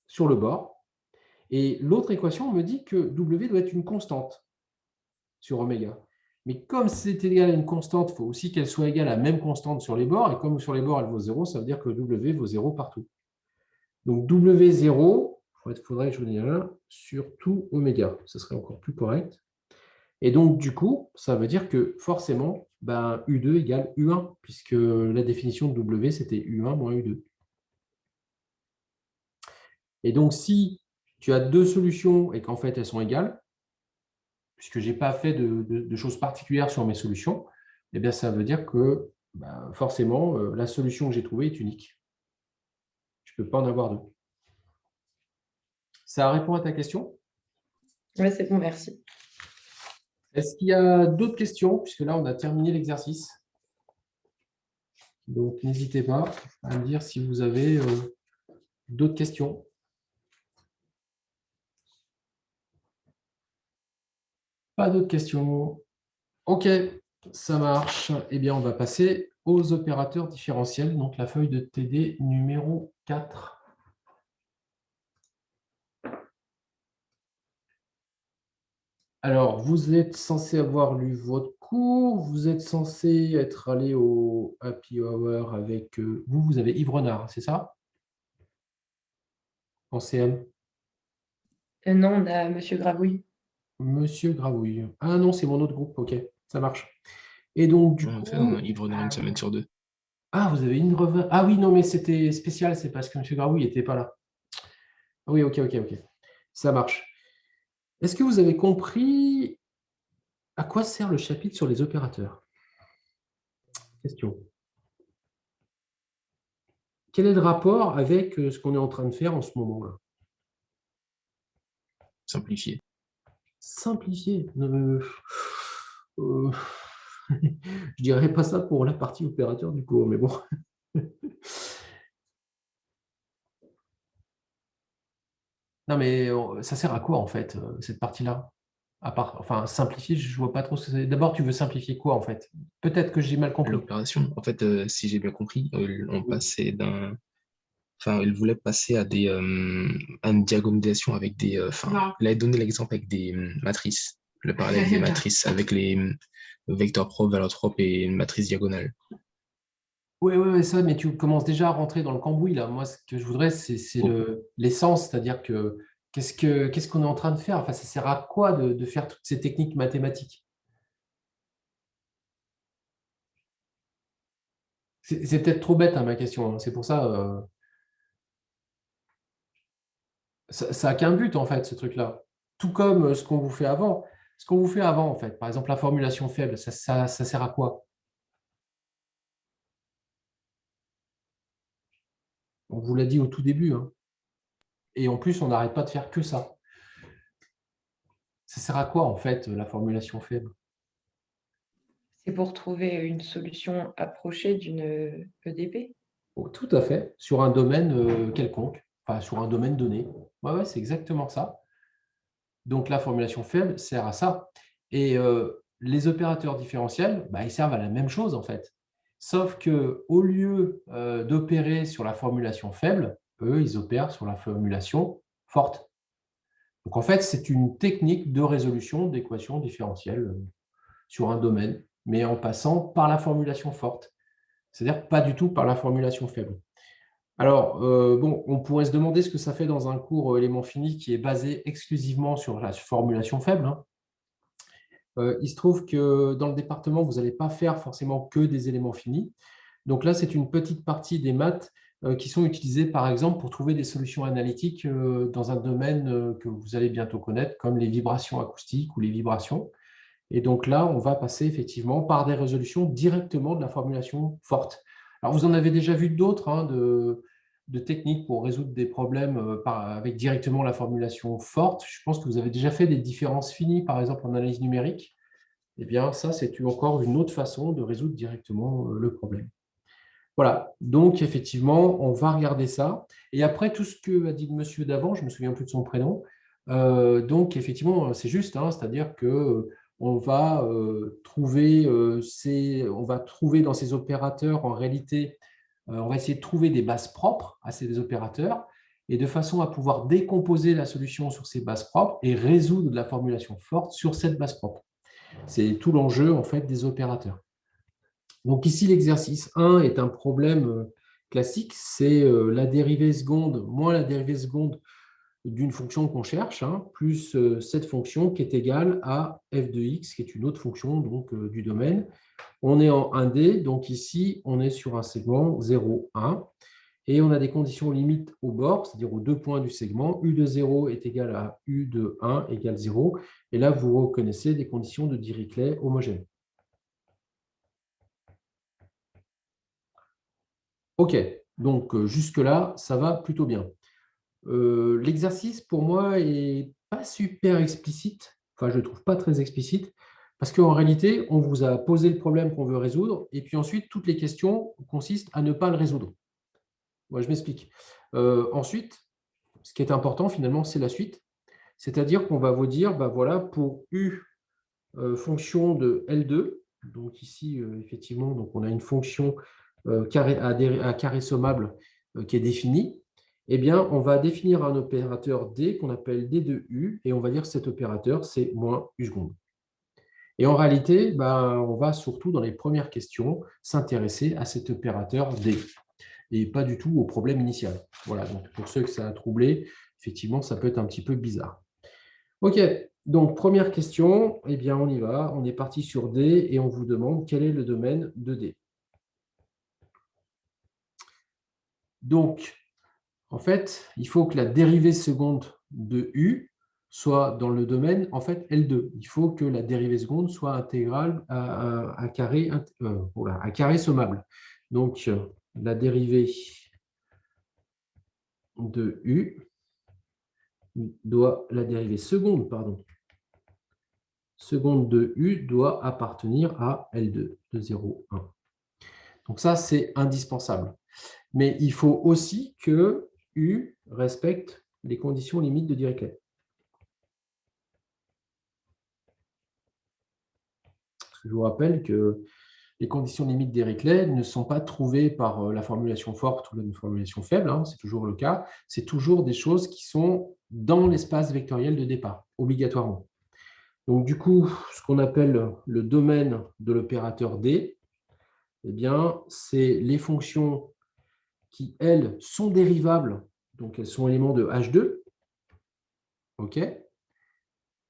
sur le bord. Et l'autre équation me dit que W doit être une constante sur oméga. Mais comme c'est égal à une constante, il faut aussi qu'elle soit égale à la même constante sur les bords. Et comme sur les bords, elle vaut 0, ça veut dire que W vaut 0 partout. Donc W0, il faudrait que je vous dise là, sur tout oméga. Ce serait encore plus correct. Et donc, du coup, ça veut dire que forcément, ben, U2 égale U1, puisque la définition de W, c'était U1 moins U2. Et donc, si tu as deux solutions et qu'en fait, elles sont égales, puisque je n'ai pas fait de choses particulières sur mes solutions, eh bien, ça veut dire que ben, forcément, la solution que j'ai trouvée est unique. Je ne peux pas en avoir deux. Ça répond à ta question? Oui, c'est bon, merci. Est-ce qu'il y a d'autres questions? Puisque là, on a terminé l'exercice. Donc, n'hésitez pas à me dire si vous avez d'autres questions. Pas d'autres questions. OK, ça marche. Eh bien, on va passer aux opérateurs différentiels. Donc, la feuille de TD numéro 4. Alors, vous êtes censé avoir lu votre cours. Vous êtes censé être allé au Happy Hour avec... vous avez Yves Renard, c'est ça? En CM. Non, on a Monsieur Gravouille. Monsieur Gravouille. Ah non, c'est mon autre groupe. OK, ça marche. Et donc, du En coup... fait, on a Yves Renard une semaine sur 2. Ah, vous avez une revue. Ah oui, non, mais c'était spécial, c'est parce que M. Gravouille n'était pas là. Oui, OK. Ça marche. Est-ce que vous avez compris à quoi sert le chapitre sur les opérateurs? Question. Quel est le rapport avec ce qu'on est en train de faire en ce moment-là? Simplifié. Simplifier. Je dirais pas ça pour la partie opérateur du cours, mais bon. Non, mais ça sert à quoi, en fait, cette partie-là? À part, enfin, simplifier, je ne vois pas trop ce que c'est. D'abord, tu veux simplifier quoi, en fait? Peut-être que j'ai mal compris. L'opération, en fait, si j'ai bien compris, on passait d'un. Enfin, il voulait passer à une diagonalisation avec des. Enfin, il avait donné l'exemple avec des matrices, le parallèle des matrices avec les vecteurs propres, valeurs propres et une matrice diagonale. Oui, ça, mais tu commences déjà à rentrer dans le cambouis, là. Moi, ce que je voudrais, c'est l'essence, c'est-à-dire que qu'est-ce qu'on est en train de faire? Enfin, ça sert à quoi de faire toutes ces techniques mathématiques? C'est peut-être trop bête, hein, ma question, hein. C'est pour ça, ça n'a qu'un but, en fait, ce truc-là. Tout comme ce qu'on vous fait avant. Ce qu'on vous fait avant, en fait, par exemple, la formulation faible, ça sert à quoi? On vous l'a dit au tout début, hein. Et en plus, on n'arrête pas de faire que ça. Ça sert à quoi, en fait, la formulation faible? C'est pour trouver une solution approchée d'une EDP. Oh, tout à fait, sur un domaine quelconque, enfin sur un domaine donné. Ouais, c'est exactement ça. Donc la formulation faible sert à ça. Et les opérateurs différentiels, bah, ils servent à la même chose en fait. Sauf qu'au lieu d'opérer sur la formulation faible, eux, ils opèrent sur la formulation forte. Donc en fait, c'est une technique de résolution d'équations différentielles sur un domaine, mais en passant par la formulation forte. C'est-à-dire pas du tout par la formulation faible. Alors, bon, on pourrait se demander ce que ça fait dans un cours éléments finis qui est basé exclusivement sur la formulation faible, hein. Il se trouve que dans le département, vous n'allez pas faire forcément que des éléments finis. Donc là, c'est une petite partie des maths qui sont utilisées, par exemple, pour trouver des solutions analytiques dans un domaine que vous allez bientôt connaître, comme les vibrations acoustiques ou les vibrations. Et donc là, on va passer effectivement par des résolutions directement de la formulation forte. Alors, vous en avez déjà vu d'autres, hein, de techniques pour résoudre des problèmes avec directement la formulation forte. Je pense que vous avez déjà fait des différences finies, par exemple en analyse numérique. Eh bien, ça, c'est encore une autre façon de résoudre directement le problème. Voilà, donc effectivement, on va regarder ça. Et après, tout ce que a dit le monsieur d'avant, je ne me souviens plus de son prénom, donc effectivement, c'est juste, hein, c'est-à-dire que on va trouver dans ces opérateurs, en réalité, on va essayer de trouver des bases propres à ces opérateurs, et de façon à pouvoir décomposer la solution sur ces bases propres et résoudre la formulation forte sur cette base propre. C'est tout l'enjeu en fait des opérateurs. Donc ici, l'exercice 1 est un problème classique, c'est la dérivée seconde moins la dérivée seconde d'une fonction qu'on cherche, hein, plus cette fonction qui est égale à f de x, qui est une autre fonction donc, du domaine. On est en 1D, donc ici, on est sur un segment 0, 1, et on a des conditions limites au bord, c'est-à-dire aux 2 points du segment. U de 0 est égal à U de 1 égale 0, et là, vous reconnaissez des conditions de Dirichlet homogènes. OK, donc jusque-là, ça va plutôt bien. L'exercice, pour moi, n'est pas super explicite. Enfin, je ne le trouve pas très explicite, parce qu'en réalité, on vous a posé le problème qu'on veut résoudre, et puis ensuite, toutes les questions consistent à ne pas le résoudre. Moi, je m'explique. Ensuite, ce qui est important, finalement, c'est la suite. C'est-à-dire qu'on va vous dire, bah, voilà, pour U fonction de L2, donc ici, effectivement, donc on a une fonction à carré sommable qui est définie, eh bien, on va définir un opérateur D qu'on appelle D de U, et on va dire que cet opérateur, c'est moins U seconde. Et en réalité, on va surtout, dans les premières questions, s'intéresser à cet opérateur D, et pas du tout au problème initial. Voilà, donc pour ceux que ça a troublé, effectivement, ça peut être un petit peu bizarre. OK, donc première question, eh bien on y va, on est parti sur D et on vous demande quel est le domaine de D. Donc, en fait, il faut que la dérivée seconde de U soit dans le domaine, en fait, L2. Il faut que la dérivée seconde soit intégrale à carré sommable. Donc, la dérivée de U la dérivée seconde, pardon, seconde de U doit appartenir à L2 de 0, 1. Donc ça, c'est indispensable. Mais il faut aussi que U respecte les conditions limites de Dirichlet. Je vous rappelle que les conditions limites de Dirichlet ne sont pas trouvées par la formulation forte ou la formulation faible, hein, c'est toujours le cas. C'est toujours des choses qui sont dans l'espace vectoriel de départ, obligatoirement. Donc du coup, ce qu'on appelle le domaine de l'opérateur D, eh bien, c'est les fonctions qui, elles, sont dérivables, donc elles sont éléments de H2, OK,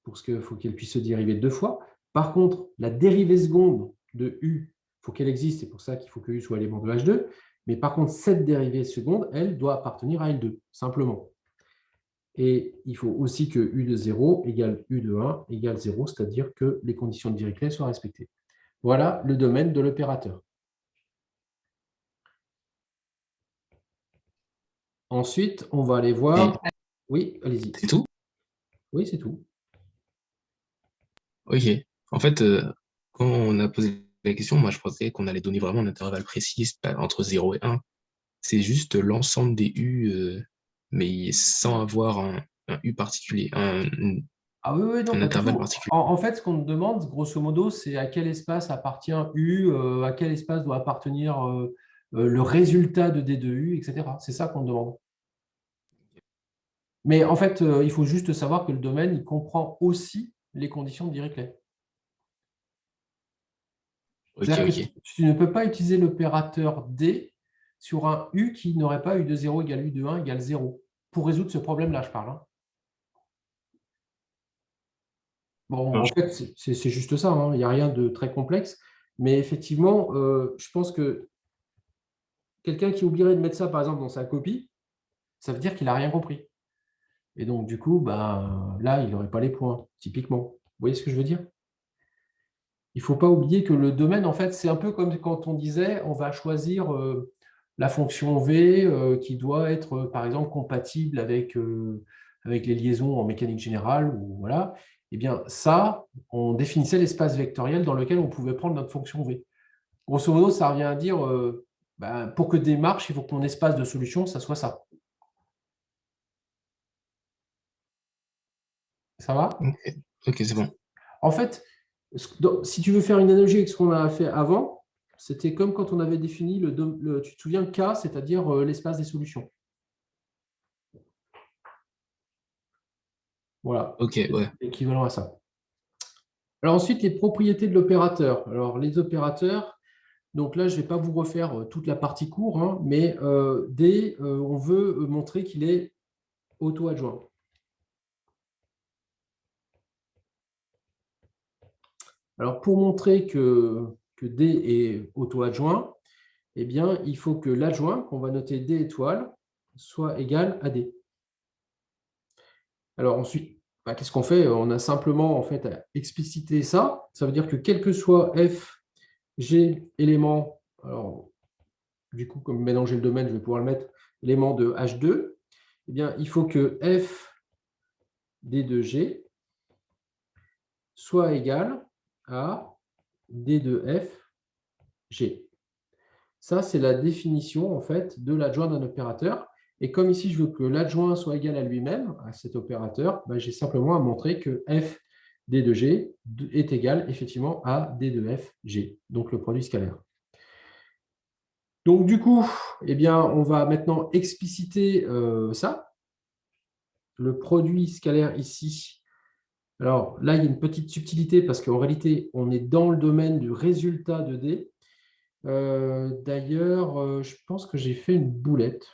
parce qu'il faut qu'elles puissent se dériver 2 fois. Par contre, la dérivée seconde de U, il faut qu'elle existe, c'est pour ça qu'il faut que U soit élément de H2, mais par contre, cette dérivée seconde, elle, doit appartenir à L2, simplement. Et il faut aussi que U de 0 égale U de 1 égale 0, c'est-à-dire que les conditions de Dirichlet soient respectées. Voilà le domaine de l'opérateur. Ensuite, on va aller voir… Oui, allez-y. C'est tout? Oui, c'est tout. Ok. En fait, quand on a posé la question, moi, je pensais qu'on allait donner vraiment un intervalle précis entre 0 et 1. C'est juste l'ensemble des U, mais sans avoir un U particulier, Ah oui, non, un pas du intervalle tout. particulier. En fait, ce qu'on te demande, grosso modo, c'est à quel espace appartient U, à quel espace doit appartenir le résultat de D de U, etc. C'est ça qu'on te demande. Mais en fait, il faut juste savoir que le domaine, il comprend aussi les conditions de Dirichlet. Ok, C'est-à-dire que ok. tu ne peux pas utiliser l'opérateur D sur un U qui n'aurait pas U de 0 égale U de 1 égale 0. Pour résoudre ce problème-là, je parle. Hein. Bon, en fait, c'est juste ça, hein. Il n'y a rien de très complexe. Mais effectivement, je pense que quelqu'un qui oublierait de mettre ça, par exemple, dans sa copie, ça veut dire qu'il n'a rien compris. Et donc, du coup, là, il n'aurait pas les points, typiquement. Vous voyez ce que je veux dire? il ne faut pas oublier que le domaine, en fait, c'est un peu comme quand on disait, on va choisir la fonction V qui doit être, par exemple, compatible avec les liaisons en mécanique générale. Ou, voilà. Eh bien, ça, on définissait l'espace vectoriel dans lequel on pouvait prendre notre fonction V. Grosso modo, ça revient à dire, pour que D marche, il faut que mon espace de solution, ça soit ça. Ça va? Ok, c'est bon. En fait, si tu veux faire une analogie avec ce qu'on a fait avant, c'était comme quand on avait défini tu te souviens, K, c'est-à-dire l'espace des solutions. Voilà. Ok, ouais. Équivalent à ça. Alors ensuite, les propriétés de l'opérateur. Alors les opérateurs, donc là, je ne vais pas vous refaire toute la partie cours, hein, mais D, on veut montrer qu'il est auto-adjoint. Alors pour montrer que D est auto-adjoint, eh bien, il faut que l'adjoint, qu'on va noter D étoile, soit égal à D. Alors ensuite, qu'est-ce qu'on fait? On a simplement en fait à expliciter ça. Ça veut dire que quel que soit F, G, élément, alors du coup, comme mélanger le domaine, je vais pouvoir le mettre élément de H2, eh bien, il faut que F D de G soit égal à D de F G. Ça, c'est la définition en fait de l'adjoint d'un opérateur. Et comme ici, je veux que l'adjoint soit égal à lui-même, à cet opérateur, j'ai simplement à montrer que f d de g est égal effectivement à d de f g, donc le produit scalaire. Donc du coup, eh bien, on va maintenant expliciter ça. Le produit scalaire ici. Alors là, il y a une petite subtilité parce qu'en réalité, on est dans le domaine du résultat de D. D'ailleurs, je pense que j'ai fait une boulette.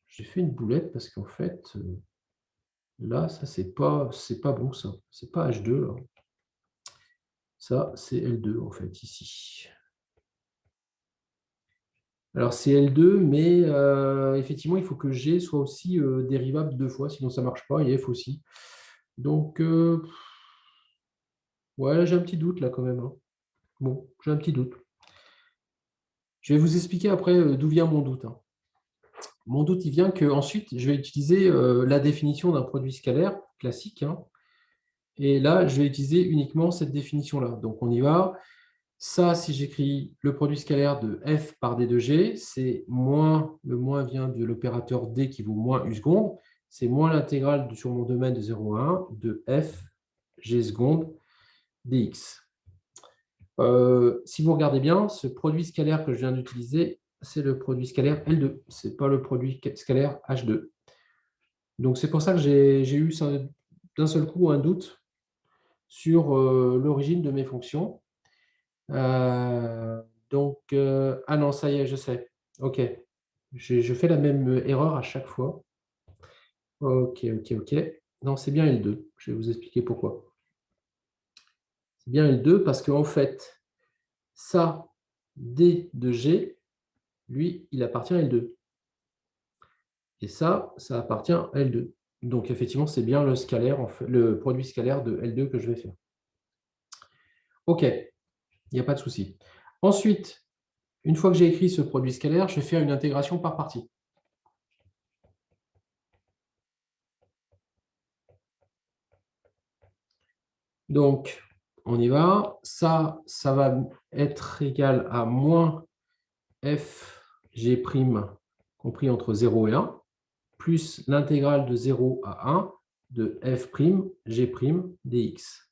J'ai fait une boulette parce qu'en fait, là, ça, c'est pas bon, ça. C'est pas H2, là. Ça, c'est L2, en fait, ici. Alors, c'est L2, mais effectivement, il faut que G soit aussi dérivable 2 fois, sinon ça ne marche pas, et F aussi. Donc, ouais, j'ai un petit doute, là, quand même. Hein. Bon, j'ai un petit doute. Je vais vous expliquer après d'où vient mon doute. Hein. Mon doute, il vient qu'ensuite, je vais utiliser la définition d'un produit scalaire classique. Hein, et là, je vais utiliser uniquement cette définition-là. Donc, on y va. Ça, si j'écris le produit scalaire de f par d de g, c'est moins, le moins vient de l'opérateur d qui vaut moins u seconde. C'est moins l'intégrale sur mon domaine de 0 à 1 de f g seconde dx. Si vous regardez bien, ce produit scalaire que je viens d'utiliser, c'est le produit scalaire L2, ce n'est pas le produit scalaire H2. Donc, c'est pour ça que j'ai eu d'un seul coup un doute sur l'origine de mes fonctions. Ah non, ça y est, je sais. OK. Je fais la même erreur à chaque fois. OK. Non, c'est bien L2. Je vais vous expliquer pourquoi. C'est bien L2 parce qu'en fait, ça, D de G, lui, il appartient à L2. Et ça appartient à L2. Donc, effectivement, c'est bien le scalaire, le produit scalaire de L2 que je vais faire. OK, il n'y a pas de souci. Ensuite, une fois que j'ai écrit ce produit scalaire, je vais faire une intégration par partie. Donc, on y va. Ça va être égal à moins fg' compris entre 0 et 1, plus l'intégrale de 0 à 1 de f'g' dx.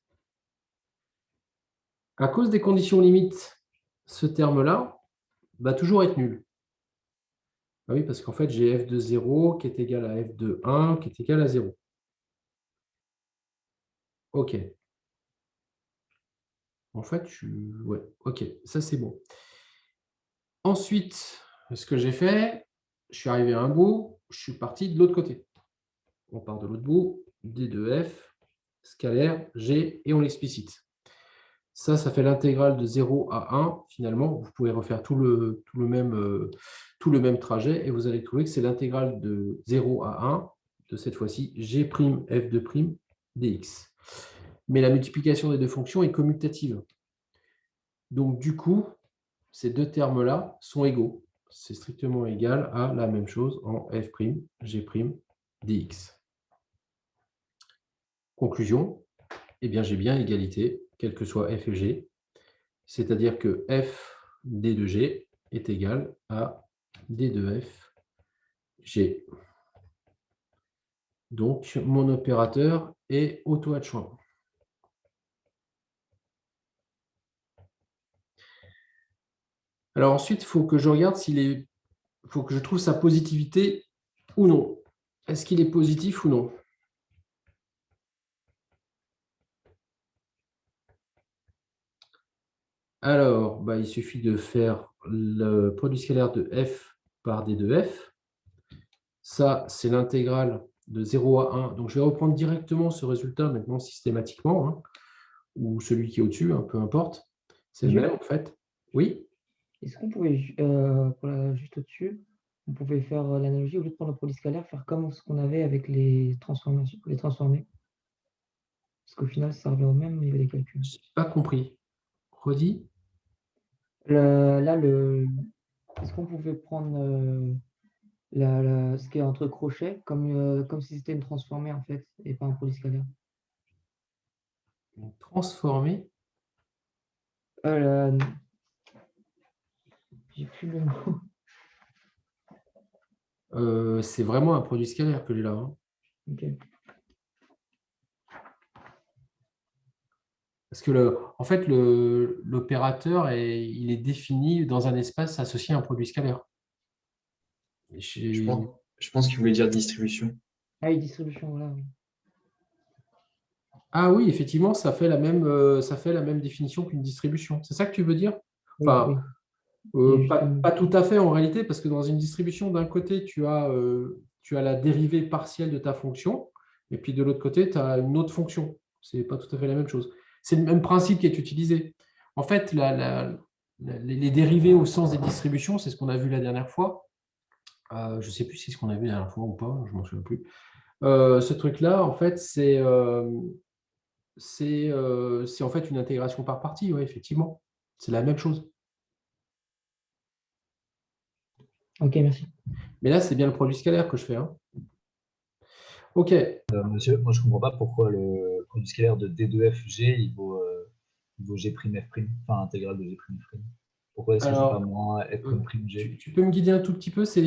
À cause des conditions limites, ce terme-là va toujours être nul. Ah oui, parce qu'en fait, j'ai f de 0 qui est égal à f de 1 qui est égal à 0. OK. En fait, ouais, OK, ça c'est bon. Ensuite, ce que j'ai fait, je suis arrivé à un bout, je suis parti de l'autre côté. On part de l'autre bout, d de f, scalaire, g, et on l'explicite. Ça fait l'intégrale de 0 à 1. Finalement, vous pouvez refaire tout le même trajet et vous allez trouver que c'est l'intégrale de 0 à 1 de cette fois-ci, g' f de' dx. Mais la multiplication des deux fonctions est commutative. Donc, du coup, ces deux termes-là sont égaux. C'est strictement égal à la même chose en f', g', dx. Conclusion, eh bien, j'ai bien égalité, quel que soit f et g. C'est-à-dire que f d de g est égal à d de f, g. Donc, mon opérateur est auto-adjoint. Alors ensuite, il faut que je regarde il faut que je trouve sa positivité ou non. Est-ce qu'il est positif ou non? Alors, il suffit de faire le produit scalaire de f par d de f. Ça, c'est l'intégrale de 0 à 1. Donc, je vais reprendre directement ce résultat maintenant systématiquement, hein, ou celui qui est au-dessus, peu importe. C'est le même, en fait. Oui? Est-ce qu'on pouvait, juste au-dessus, on pouvait faire l'analogie, au lieu de prendre le produit scalaire, faire comme ce qu'on avait avec les transformations, les transformer? Parce qu'au final, ça revient au même niveau des calculs. Je n'ai pas compris. Redis? Est-ce qu'on pouvait prendre ce qui est entre crochets, comme si c'était une transformée, en fait, et pas un produit scalaire? Transformer? J'ai plus le mot. C'est vraiment un produit scalaire que j'ai là, hein. Ok. Parce que en fait, l'opérateur il est défini dans un espace associé à un produit scalaire. Je pense qu'il voulait dire distribution. Ah oui, distribution, voilà. Oui. Ah oui, effectivement, ça fait la même définition qu'une distribution. C'est ça que tu veux dire? Oui, Enfin, oui. pas tout à fait en réalité, parce que dans une distribution, d'un côté, tu as la dérivée partielle de ta fonction, et puis de l'autre côté, tu as une autre fonction. Ce n'est pas tout à fait la même chose. C'est le même principe qui est utilisé. En fait, les dérivées au sens des distributions, c'est ce qu'on a vu la dernière fois. Je ne sais plus si c'est ce qu'on a vu la dernière fois ou pas, je ne m'en souviens plus. Ce truc-là, en fait, c'est en fait une intégration par partie, ouais, effectivement. C'est la même chose. Ok, merci. Mais là, c'est bien le produit scalaire que je fais, hein. OK. Monsieur, moi je comprends pas pourquoi le produit scalaire de D de F, G, il vaut G', F', enfin intégrale de G', F'. Pourquoi est-ce que c'est pas Alors, moins F', G? tu peux me guider un tout petit peu? C'est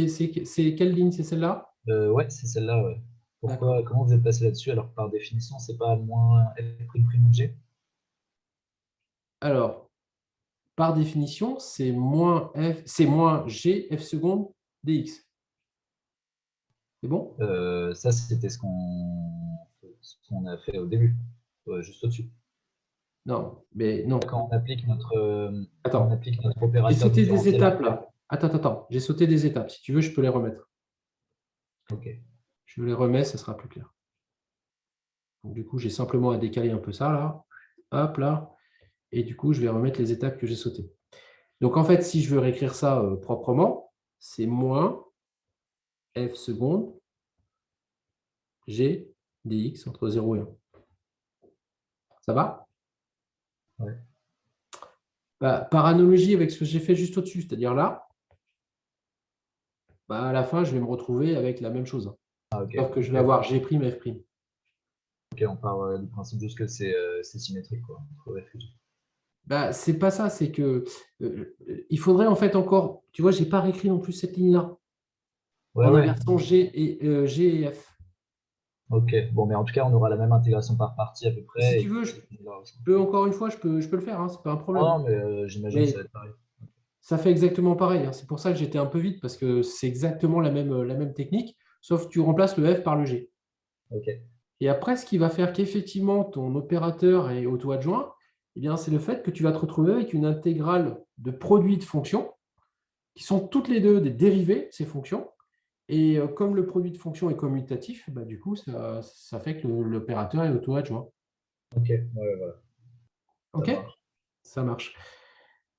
quelle ligne? C'est celle-là? Ouais, c'est celle-là, ouais. D'accord. Comment vous êtes passé là-dessus alors que par définition, c'est pas moins F', G? Alors, par définition, c'est moins G F seconde dx. C'est bon? Ça, c'était ce qu'on a fait au début, juste au-dessus. Non, mais non. Quand on applique notre Attends. J'ai opérateur sauté des différentiel. étapes là. Attends. J'ai sauté des étapes. Si tu veux, je peux les remettre. Ok. Je les remets, ça sera plus clair. Donc, du coup, j'ai simplement à décaler un peu ça là. Hop là. Et du coup, je vais remettre les étapes que j'ai sautées. Donc, en fait, si je veux réécrire ça proprement, c'est moins f seconde g dx entre 0 et 1. Ça va? Ouais. Par analogie avec ce que j'ai fait juste au-dessus, c'est-à-dire là, à la fin, je vais me retrouver avec la même chose. Ah, ok. Sauf que je vais avoir g', f'. Ok, on part du principe juste que c'est symétrique, quoi. C'est pas ça, c'est que il faudrait en fait encore, tu vois, j'ai pas réécrit non plus cette ligne-là en Ouais. inversant G et F. Ok, bon, mais en tout cas, on aura la même intégration par partie à peu près. Si tu veux, je peux encore une fois, je peux le faire, hein, c'est pas un problème. Non, mais j'imagine que ça va être pareil. Ça fait exactement pareil, hein. C'est pour ça que j'étais un peu vite, parce que c'est exactement la même technique, sauf que tu remplaces le F par le G. Ok. Et après, ce qui va faire qu'effectivement ton opérateur est auto-adjoint, eh bien, c'est le fait que tu vas te retrouver avec une intégrale de produits de fonctions qui sont toutes les deux des dérivés de ces fonctions. Et comme le produit de fonction est commutatif, du coup, ça fait que l'opérateur est auto-adjoint. Ok, ouais, voilà. OK? Ça marche.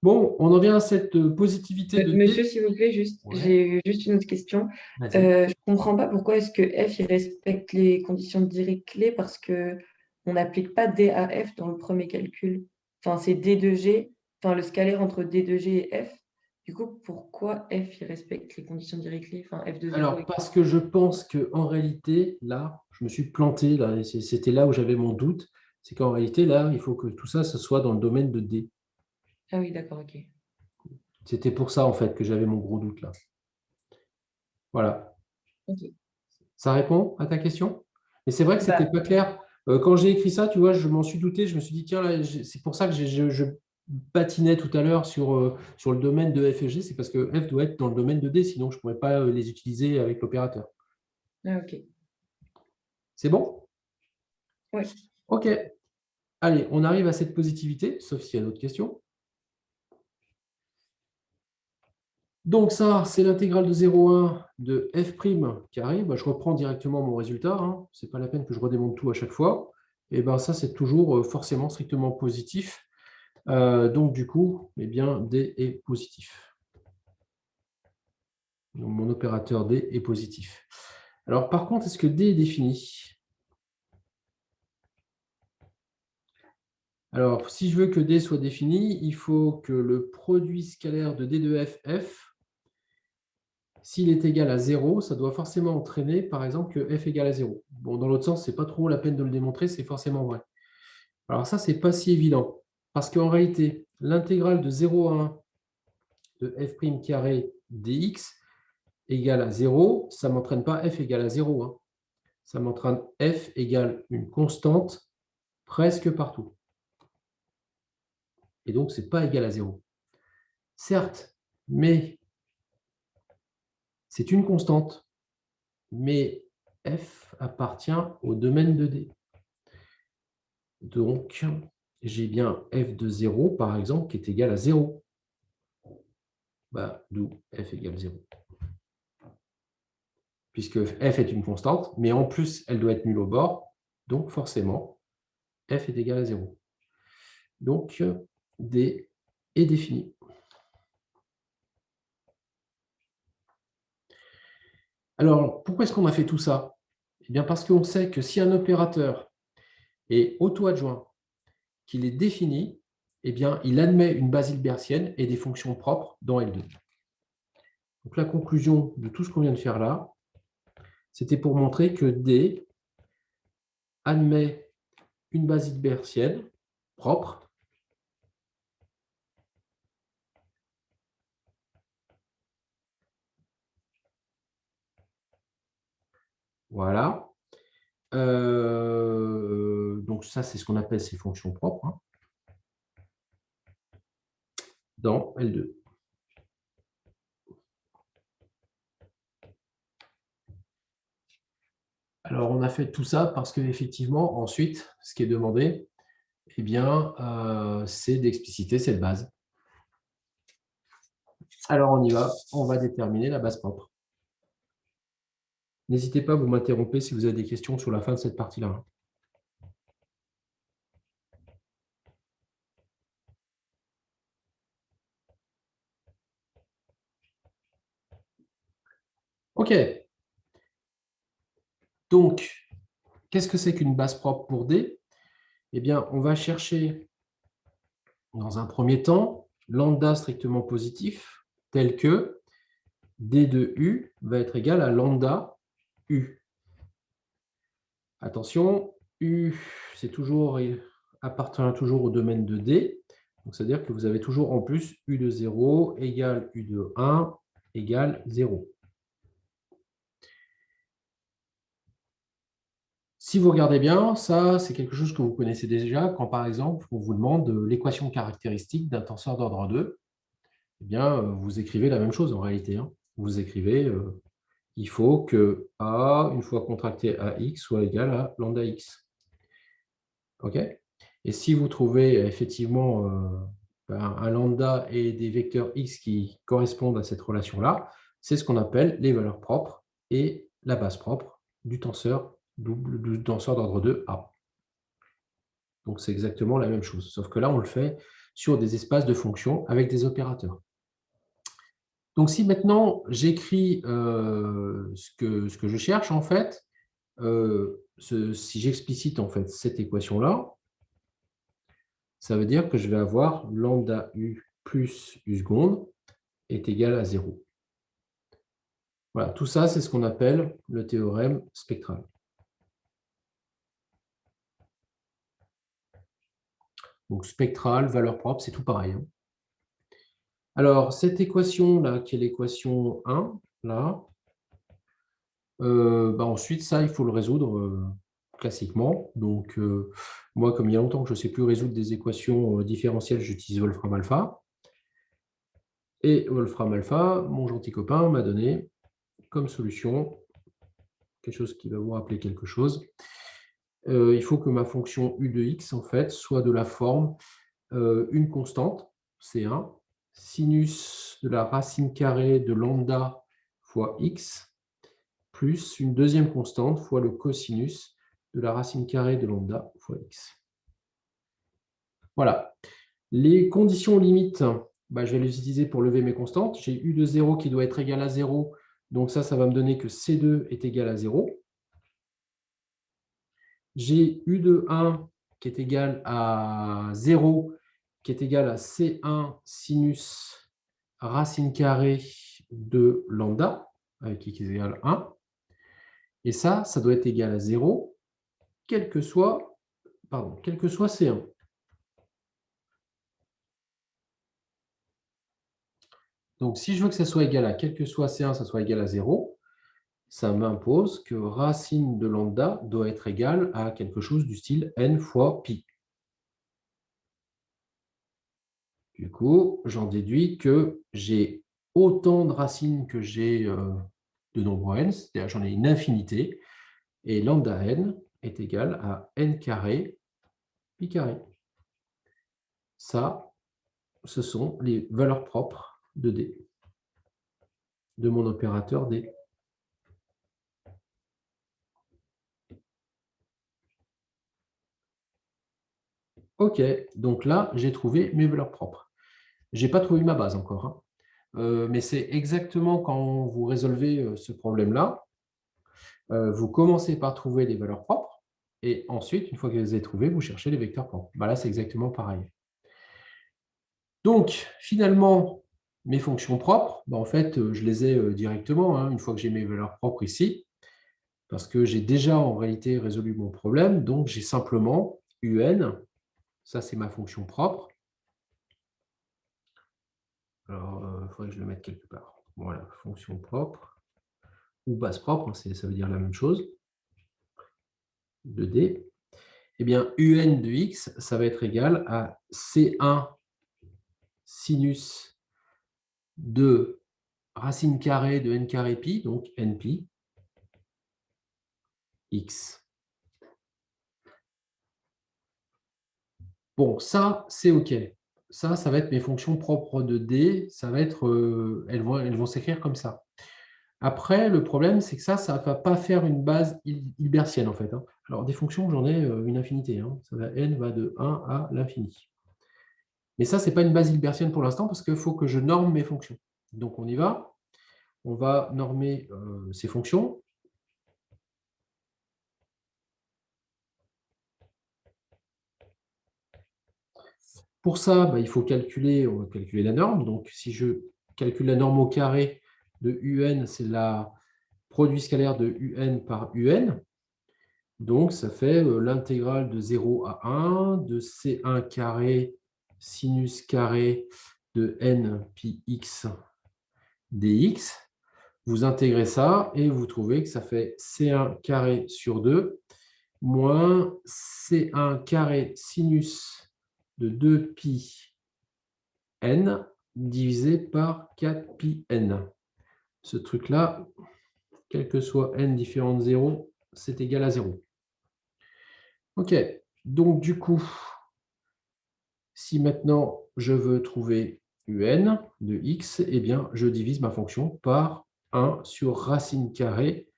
Bon, on en vient à cette positivité de Monsieur, D. s'il vous plaît, j'ai juste une autre question. Vas-y. Je ne comprends pas pourquoi est-ce que F il respecte les conditions de Dirichlet parce qu'on n'applique pas D à F dans le premier calcul. Enfin, c'est D de G enfin, le scalaire entre D de G et F. Du coup, pourquoi F il respecte les conditions Dirichlet, enfin F de 0 Alors, parce que je pense qu'en réalité, là, je me suis planté, là, c'était là où j'avais mon doute, c'est qu'en réalité, là, il faut que tout ça, ce soit dans le domaine de D. Ah oui, d'accord, ok. C'était pour ça, en fait, que j'avais mon gros doute là. Voilà. Ok. Ça répond à ta question? Mais c'est vrai que c'était Bah, pas clair. Quand j'ai écrit ça, tu vois, je m'en suis douté. Je me suis dit, tiens, là, c'est pour ça que je patinais tout à l'heure sur le domaine de F et G. C'est parce que F doit être dans le domaine de D, sinon je ne pourrais pas les utiliser avec l'opérateur. ah, ok. C'est bon? Oui. OK. Allez, on arrive à cette positivité, sauf s'il y a d'autres questions. Donc ça, c'est l'intégrale de 0,1 de f' carré. Bah, je reprends directement mon résultat. Hein. Ce n'est pas la peine que je redémonte tout à chaque fois. Et ben ça, c'est toujours forcément strictement positif. Donc du coup, eh bien, D est positif. Donc, mon opérateur D est positif. Alors par contre, est-ce que D est défini? Alors, si je veux que D soit défini, il faut que le produit scalaire de D de F, s'il est égal à 0, ça doit forcément entraîner, par exemple, que f égale à 0. Bon, dans l'autre sens, ce n'est pas trop la peine de le démontrer, c'est forcément vrai. Alors ça, ce n'est pas si évident, parce qu'en réalité, l'intégrale de 0 à 1 de f' carré dx égale à 0, ça ne m'entraîne pas f égale à 0. Hein. Ça m'entraîne f égale une constante presque partout. Et donc, ce n'est pas égal à 0. Certes, mais c'est une constante, mais f appartient au domaine de D. Donc, j'ai bien f de 0, par exemple, qui est égal à 0. Bah, d'où f égale 0. Puisque f est une constante, mais en plus, elle doit être nulle au bord. Donc, forcément, f est égal à 0. Donc, D est défini. Alors, pourquoi est-ce qu'on a fait tout ça? Eh bien, parce qu'on sait que si un opérateur est auto-adjoint, qu'il est défini, eh bien, il admet une base hilbertienne et des fonctions propres dans L2. Donc, la conclusion de tout ce qu'on vient de faire là, c'était pour montrer que D admet une base hilbertienne propre voilà. Donc ça, c'est ce qu'on appelle ces fonctions propres hein, dans L2. Alors, on a fait tout ça parce qu'effectivement, ensuite, ce qui est demandé, eh bien, c'est d'expliciter cette base. Alors, on y va. On va déterminer la base propre. N'hésitez pas, vous m'interrompez si vous avez des questions sur la fin de cette partie-là. OK. Donc, qu'est-ce que c'est qu'une base propre pour D? Eh bien, on va chercher, dans un premier temps, lambda strictement positif, tel que D de U va être égal à lambda U. Attention, U, c'est toujours, il appartient toujours au domaine de D. Donc, c'est-à-dire que vous avez toujours en plus U de 0 égale U de 1 égale 0. Si vous regardez bien, ça, c'est quelque chose que vous connaissez déjà quand, par exemple, on vous demande l'équation caractéristique d'un tenseur d'ordre 2. Eh bien, vous écrivez la même chose en réalité. Hein. Vous écrivez, il faut que A, une fois contracté à X, soit égal à lambda X. OK? Et si vous trouvez effectivement un lambda et des vecteurs X qui correspondent à cette relation-là, c'est ce qu'on appelle les valeurs propres et la base propre du tenseur d'ordre 2 A. Donc, c'est exactement la même chose, sauf que là, on le fait sur des espaces de fonctions avec des opérateurs. Donc, si maintenant, j'écris ce que je cherche, en fait, si j'explicite en fait cette équation-là, Ça veut dire que je vais avoir lambda u plus u seconde est égal à 0. Voilà, tout ça, c'est ce qu'on appelle le théorème spectral. Donc, spectral, valeur propre, c'est tout pareil. Hein. Alors, cette équation-là, qui est l'équation 1, là, ensuite, ça, il faut le résoudre classiquement. Donc, moi, comme il y a longtemps que je ne sais plus résoudre des équations différentielles, j'utilise Wolfram alpha. Et Wolfram alpha, mon gentil copain, m'a donné comme solution quelque chose qui va vous rappeler quelque chose. Il faut que ma fonction u de x, en fait, soit de la forme une constante, C1, sinus de la racine carrée de lambda fois x, plus une deuxième constante fois le cosinus de la racine carrée de lambda fois x. Voilà. Les conditions limites, je vais les utiliser pour lever mes constantes. J'ai u de 0 qui doit être égal à 0, donc ça va me donner que C2 est égal à 0. J'ai u de 1 qui est égal à 0, qui est égal à C1 sinus racine carrée de lambda, avec x égale 1. Et ça doit être égal à 0, quel que soit C1. Donc, si je veux que ça soit égal à quel que soit C1, ça soit égal à 0, ça m'impose que racine de lambda doit être égale à quelque chose du style n fois pi. Du coup, j'en déduis que j'ai autant de racines que j'ai de nombres n, c'est-à-dire j'en ai une infinité, et lambda n est égal à n carré pi carré. Ça, ce sont les valeurs propres de D, de mon opérateur D. Ok, donc là, j'ai trouvé mes valeurs propres. Je n'ai pas trouvé ma base encore, hein. Mais c'est exactement quand vous résolvez ce problème-là, vous commencez par trouver les valeurs propres, et ensuite, une fois que vous les avez trouvées, vous cherchez les vecteurs propres. Là, c'est exactement pareil. Donc, finalement, mes fonctions propres, en fait, je les ai directement, hein, une fois que j'ai mes valeurs propres ici, parce que j'ai déjà en réalité résolu mon problème, donc j'ai simplement un, ça c'est ma fonction propre. Alors, il faudrait que je le mette quelque part. Voilà, fonction propre, ou base propre, hein, ça veut dire la même chose, de D. Eh bien, un de x, ça va être égal à C1 sinus de racine carrée de n carré pi, donc npi, x. Bon, ça, c'est OK. Ça va être mes fonctions propres de D. Ça va être, elles vont s'écrire comme ça. Après, le problème, c'est que ça ne va pas faire une base hilbertienne, en fait. Hein. Alors, des fonctions, j'en ai une infinité. Hein. N va de 1 à l'infini. Mais ça, ce n'est pas une base hilbertienne pour l'instant, parce qu'il faut que je norme mes fonctions. Donc, on y va. On va normer ces fonctions. Pour ça, il faut calculer, on va calculer la norme. Donc, si je calcule la norme au carré de un, c'est la produit scalaire de un par un. Donc, ça fait l'intégrale de 0 à 1 de C1 carré sinus carré de n pi x dx. Vous intégrez ça et vous trouvez que ça fait C1 carré sur 2 moins C1 carré sinus de 2 pi n divisé par 4 pi n. Ce truc-là, quel que soit n différent de 0, c'est égal à 0. OK, donc du coup, si maintenant je veux trouver un de x, eh bien, je divise ma fonction par 1 sur racine carrée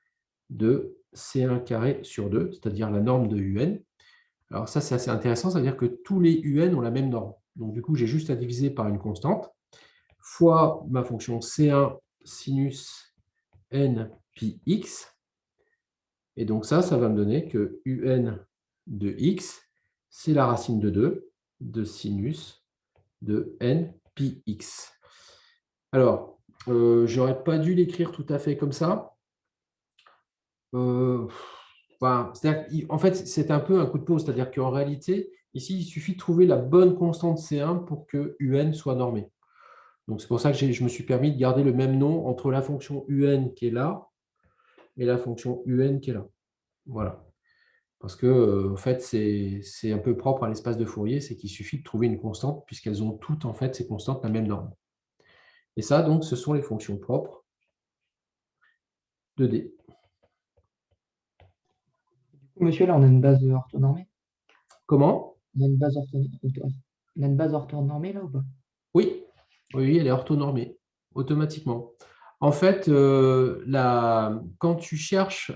de C1 carré sur 2, c'est-à-dire la norme de un. Alors ça, c'est assez intéressant, ça veut dire que tous les un ont la même norme. Donc du coup, j'ai juste à diviser par une constante, fois ma fonction C1 sinus n pi x. Et donc ça va me donner que un de x, c'est la racine de 2. de sinus de n pi x. Alors, je n'aurais pas dû l'écrire tout à fait comme ça. En fait, c'est un peu un coup de pause, c'est-à-dire qu'en réalité, ici, il suffit de trouver la bonne constante C1 pour que UN soit normé. Donc, c'est pour ça que je me suis permis de garder le même nom entre la fonction UN qui est là et la fonction UN qui est là. Voilà. Parce que, en fait, c'est un peu propre à l'espace de Fourier, c'est qu'il suffit de trouver une constante puisqu'elles ont toutes, en fait, ces constantes, la même norme. Et ça, donc, ce sont les fonctions propres de D. Monsieur, là, on a une base orthonormée. Comment? On a une base orthonormée, là, ou pas? Oui, oui, elle est orthonormée automatiquement. En fait, quand tu cherches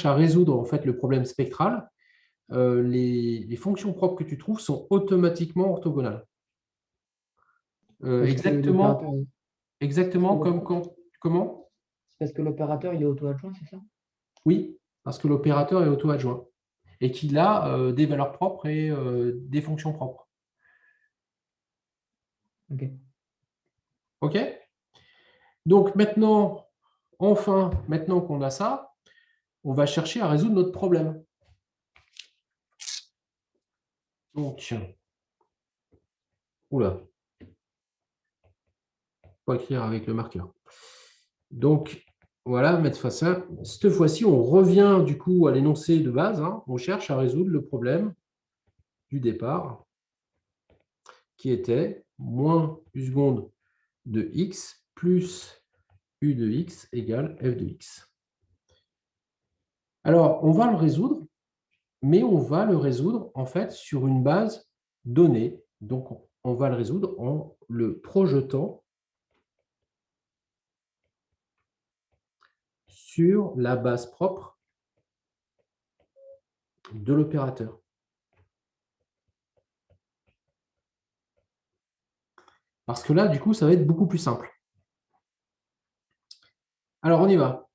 à résoudre en fait, le problème spectral, les fonctions propres que tu trouves sont automatiquement orthogonales. Exactement comme quand… Comment? C'est parce que l'opérateur, il est auto-adjoint, c'est ça? Oui, parce que l'opérateur est auto-adjoint et qu'il a des valeurs propres et des fonctions propres. Ok. OK? Donc maintenant, enfin, maintenant qu'on a ça, on va chercher à résoudre notre problème. Donc, oula, pas écrire avec le marqueur. Donc, voilà, mettre face à… Cette fois-ci, on revient du coup à l'énoncé de base. Hein. On cherche à résoudre le problème du départ, qui était moins u seconde de x plus u de x égale f de x. Alors, on va le résoudre, mais on va le résoudre en fait sur une base donnée. Donc, on va le résoudre en le projetant sur la base propre de l'opérateur. Parce que là, du coup, ça va être beaucoup plus simple. Alors, on y va.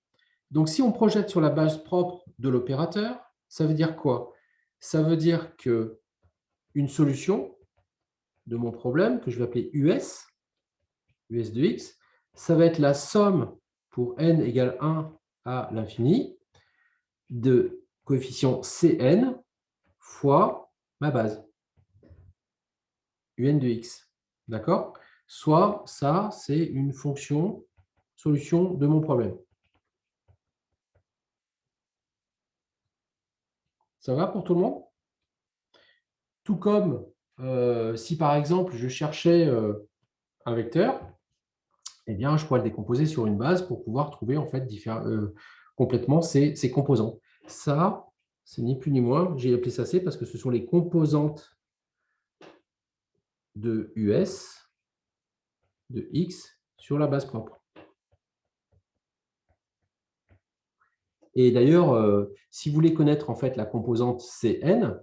Donc, si on projette sur la base propre de l'opérateur, ça veut dire quoi? Ça veut dire qu'une solution de mon problème, que je vais appeler US, US de x, ça va être la somme pour n égale 1 à l'infini de coefficient Cn fois ma base, un de x. D'accord? Soit ça, c'est une fonction solution de mon problème. Ça va pour tout le monde? Tout comme si par exemple je cherchais un vecteur, eh bien je pourrais le décomposer sur une base pour pouvoir trouver en fait complètement ses composants. Ça, c'est ni plus ni moins, j'ai appelé ça C parce que ce sont les composantes de US de X sur la base propre. Et d'ailleurs, si vous voulez connaître en fait la composante Cn,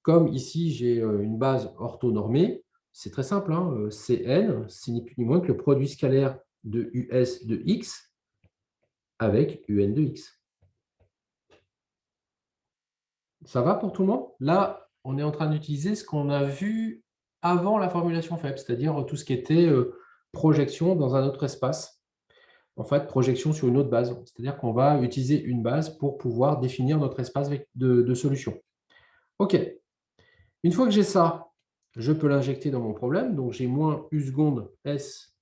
comme ici j'ai une base orthonormée, c'est très simple. Hein, Cn, c'est ni plus ni moins que le produit scalaire de US de X avec UN de X. Ça va pour tout le monde? Là, on est en train d'utiliser ce qu'on a vu avant la formulation faible, c'est-à-dire tout ce qui était projection dans un autre espace. En fait, projection sur une autre base. C'est-à-dire qu'on va utiliser une base pour pouvoir définir notre espace de solution. OK. Une fois que j'ai ça, je peux l'injecter dans mon problème. Donc, j'ai moins u seconde s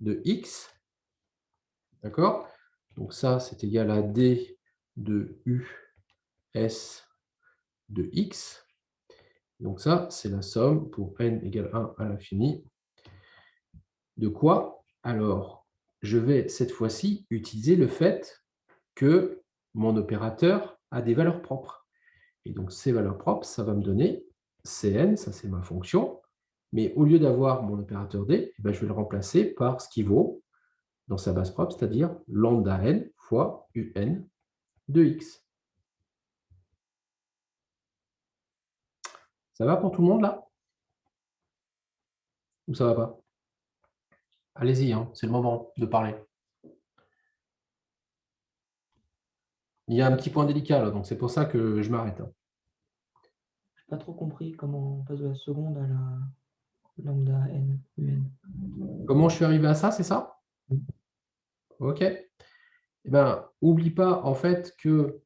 de x. D'accord? Donc, ça, c'est égal à d de u s de x. Donc, ça, c'est la somme pour n égale 1 à l'infini. De quoi? Alors, je vais cette fois-ci utiliser le fait que mon opérateur a des valeurs propres. Et donc, ces valeurs propres, ça va me donner Cn, ça c'est ma fonction, mais au lieu d'avoir mon opérateur D, je vais le remplacer par ce qui vaut dans sa base propre, c'est-à-dire lambda n fois un de x. Ça va pour tout le monde là? Ou ça va pas? Allez-y, hein, c'est le moment de parler. Il y a un petit point délicat là, donc c'est pour ça que je m'arrête. pas trop compris comment on passe de la seconde à la lambda n un. Comment je suis arrivé à ça, c'est ça? Oui. OK. Eh bien, oublie pas en fait que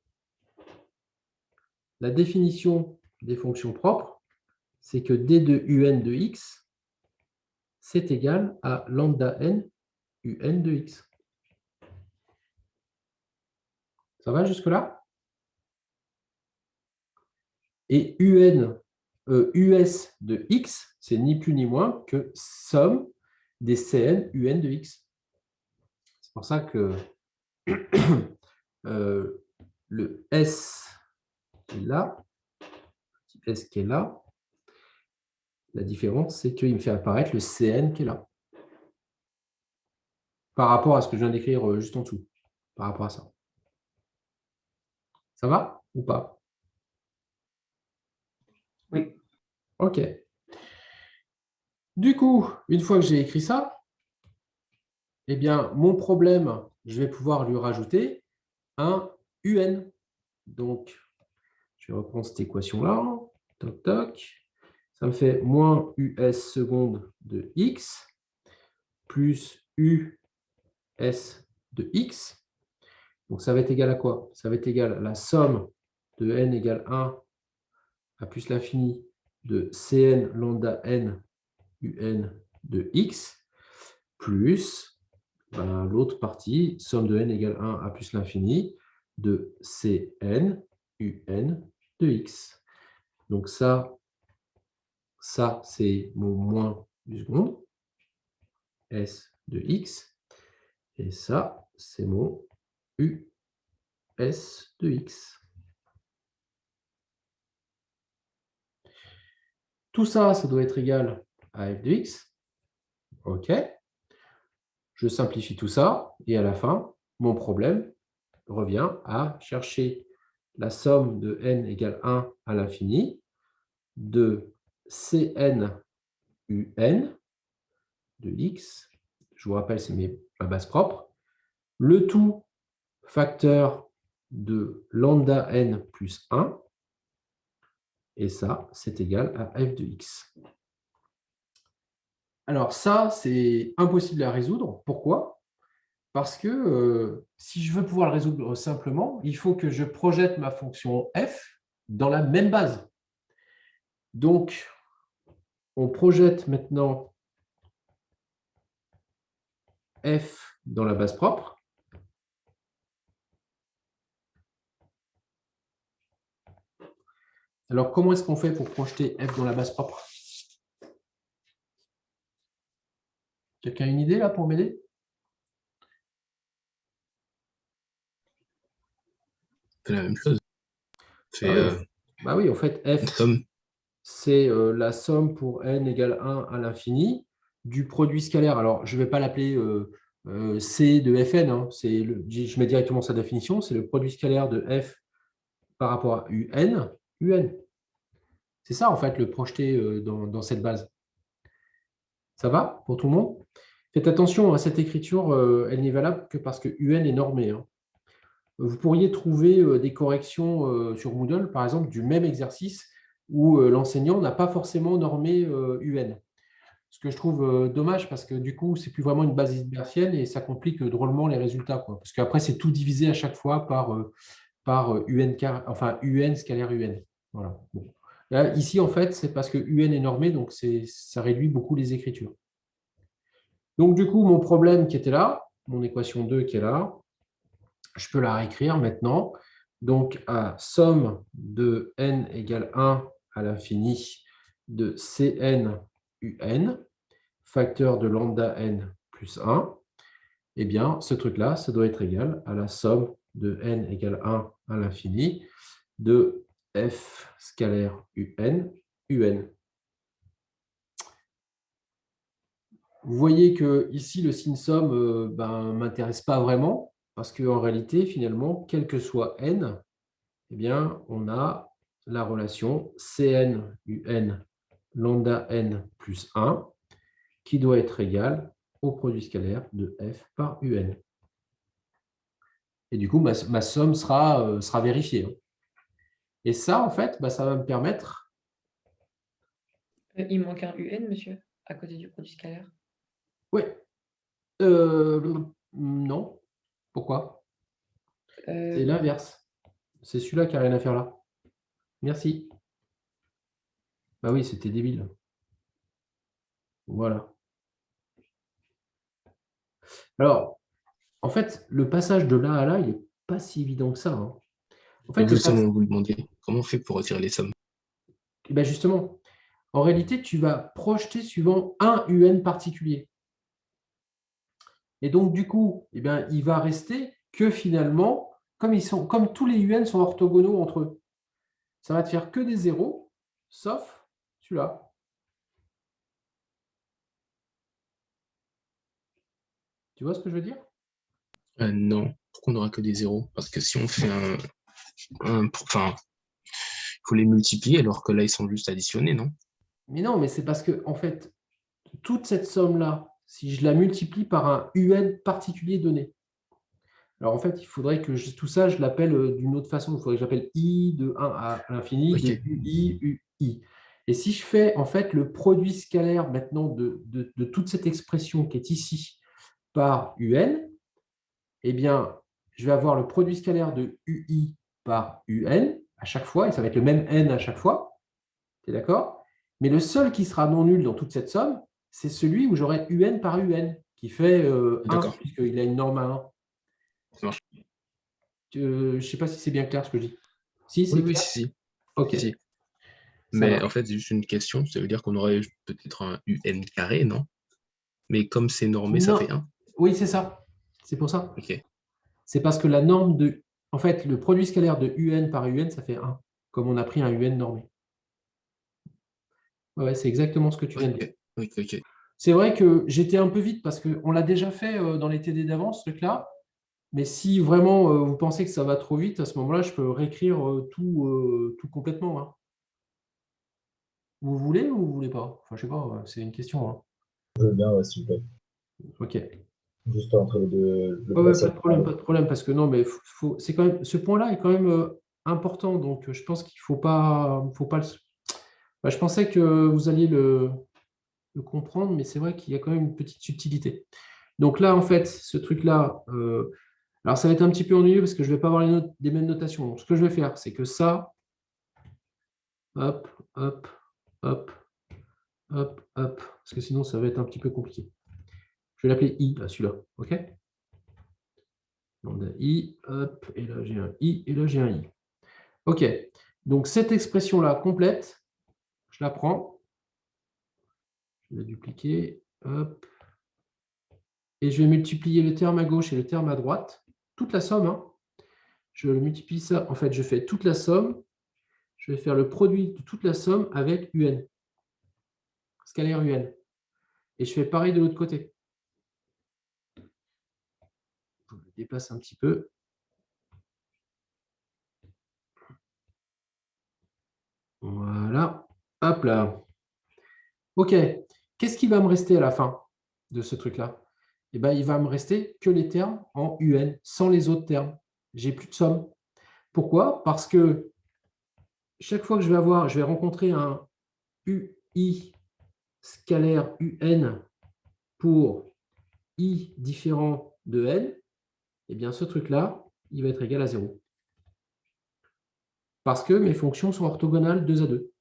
la définition des fonctions propres, c'est que d de un de x, c'est égal à lambda n un de x. Ça va jusque-là? Et us de x, c'est ni plus ni moins que somme des Cn un de x. C'est pour ça que le S qui est là, petit S qui est là, la différence, c'est qu'il me fait apparaître le Cn qui est là. Par rapport à ce que je viens d'écrire juste en dessous. Par rapport à ça. Ça va ou pas? Oui. OK. Du coup, une fois que j'ai écrit ça, eh bien, mon problème, je vais pouvoir lui rajouter un un. Donc, je vais reprendre cette équation-là. Toc, toc. Ça me fait moins us seconde de x plus us de x. Donc, ça va être égal à quoi? Ça va être égal à la somme de n égale 1 à plus l'infini de Cn lambda n un de x plus l'autre partie, somme de n égale 1 à plus l'infini de Cn un de x. Donc ça c'est mon moins du second, s de x, et ça, c'est mon us de x. Tout ça, ça doit être égal à f de x. OK. Je simplifie tout ça, et à la fin, mon problème revient à chercher la somme de n égale 1 à l'infini de Cn un de x, je vous rappelle, c'est ma base propre, le tout facteur de lambda n plus 1, et ça, c'est égal à f de x. Alors ça, c'est impossible à résoudre. Pourquoi? Parce que si je veux pouvoir le résoudre simplement, il faut que je projette ma fonction f dans la même base. Donc, on projette maintenant f dans la base propre. Alors, comment est-ce qu'on fait pour projeter f dans la base propre? Quelqu'un a une idée là pour m'aider? C'est la même chose. C'est oui, en fait, f, c'est la somme pour n égale 1 à l'infini du produit scalaire. Alors, je ne vais pas l'appeler C de Fn, hein. Je mets directement sa définition, c'est le produit scalaire de f par rapport à un. C'est ça, en fait, le projeté dans cette base. Ça va pour tout le monde? Faites attention à cette écriture, elle n'est valable que parce que un est normé, hein. Vous pourriez trouver des corrections sur Moodle, par exemple, du même exercice où l'enseignant n'a pas forcément normé un. Ce que je trouve dommage parce que du coup, c'est plus vraiment une base hilbertienne et ça complique drôlement les résultats, quoi. Parce qu'après, c'est tout divisé à chaque fois par un scalaire un. Voilà. Bon. Là, ici, en fait, c'est parce que un est normé, donc ça réduit beaucoup les écritures. Donc, du coup, mon problème qui était là, mon équation 2 qui est là, je peux la réécrire maintenant. Donc, à somme de n égale 1 à l'infini de Cn un, facteur de lambda n plus 1, eh bien, ce truc-là, ça doit être égal à la somme de n égale 1 à l'infini de f scalaire un. Vous voyez que ici, le signe somme ne m'intéresse pas vraiment, parce qu'en réalité, finalement, quel que soit n, eh bien, on a la relation Cn un lambda n plus 1 qui doit être égale au produit scalaire de f par un. Et du coup, ma somme sera vérifiée. Et ça, en fait, ça va me permettre Il manque un UN, monsieur, à côté du produit scalaire. Oui. Non. Pourquoi? C'est l'inverse. C'est celui-là qui n'a rien à faire là. Merci. Bah oui, c'était débile. Voilà. Alors, en fait, le passage de là à là, il n'est pas si évident que ça, hein. En fait, Donc justement, vous demandez comment on fait pour retirer les sommes. ben justement, en réalité, tu vas projeter suivant un UN particulier. Et donc, du coup, eh bien, il va rester que finalement, comme tous les UN sont orthogonaux entre eux, ça va te faire que des zéros, sauf celui-là. Tu vois ce que je veux dire? Non, pourquoi on n'aura que des zéros? Parce que si on fait enfin, il faut les multiplier alors que là, ils sont juste additionnés, non? Mais non, mais c'est parce que, en fait, toute cette somme-là, si je la multiplie par un UN particulier donné, alors en fait, il faudrait que tout ça, je l'appelle d'une autre façon. Il faudrait que j'appelle I de 1 à l'infini, Ok. de UI, UI. Et si je fais en fait le produit scalaire maintenant de toute cette expression qui est ici par UN, eh bien, je vais avoir le produit scalaire de UI par UN à chaque fois, et ça va être le même N à chaque fois. Tu es d'accord? Mais le seul qui sera non nul dans toute cette somme, c'est celui où j'aurai UN par UN, qui fait 1, D'accord. puisqu'il a une norme à 1. Ça marche. Je ne sais pas si c'est bien clair ce que je dis. Si, c'est Oui, oui, clair? si. Ok, Si. ça Mais marche. en fait, c'est juste une question. Ça veut dire qu'on aurait peut-être un UN carré, non? Mais comme c'est normé, ça fait Non, 1. oui, c'est ça. C'est pour ça. Ok. C'est parce que la norme de... En fait, le produit scalaire de UN par UN, ça fait 1, comme on a pris un UN normé. Ouais, c'est exactement ce que tu viens de dire. Ok, ok. C'est vrai que j'étais un peu vite parce qu'on l'a déjà fait dans les TD d'avance, ce truc-là. Mais si vraiment vous pensez que ça va trop vite, à ce moment-là, je peux réécrire tout complètement, hein. Vous voulez ou vous voulez pas? Enfin, je sais pas, c'est une question, hein. Je veux bien, ouais, s'il vous plaît. Ok. Juste entre les deux, le Ouais, ouais, passage. pas de problème, parce que non, mais c'est quand même, ce point-là est quand même important, donc je pense qu'il faut pas Bah, je pensais que vous alliez le comprendre, mais c'est vrai qu'il y a quand même une petite subtilité. Donc là, en fait, ce truc-là, alors ça va être un petit peu ennuyeux parce que je ne vais pas avoir les mêmes notations. Donc, ce que je vais faire, c'est que ça, hop, hop, hop, hop, hop, parce que sinon, ça va être un petit peu compliqué. Je vais l'appeler I, là, celui-là, OK? On a I, hop, et là, j'ai un I, et là, j'ai un I. OK, donc cette expression-là complète, je la prends, je vais la dupliquer, hop, et je vais multiplier le terme à gauche et le terme à droite, toute la somme, hein. Je multiplie ça, en fait, je fais toute la somme, je vais faire le produit de toute la somme avec UN, scalaire UN. Et je fais pareil de l'autre côté. Je le déplace un petit peu. Voilà. Hop là. OK. Qu'est-ce qui va me rester à la fin de ce truc-là? Eh bien, il va me rester que les termes en UN, sans les autres termes. J'ai plus de somme. Pourquoi? Parce que chaque fois que je vais rencontrer un UI scalaire UN pour I différent de N, eh bien, ce truc-là, il va être égal à 0. Parce que mes fonctions sont orthogonales 2 à 2.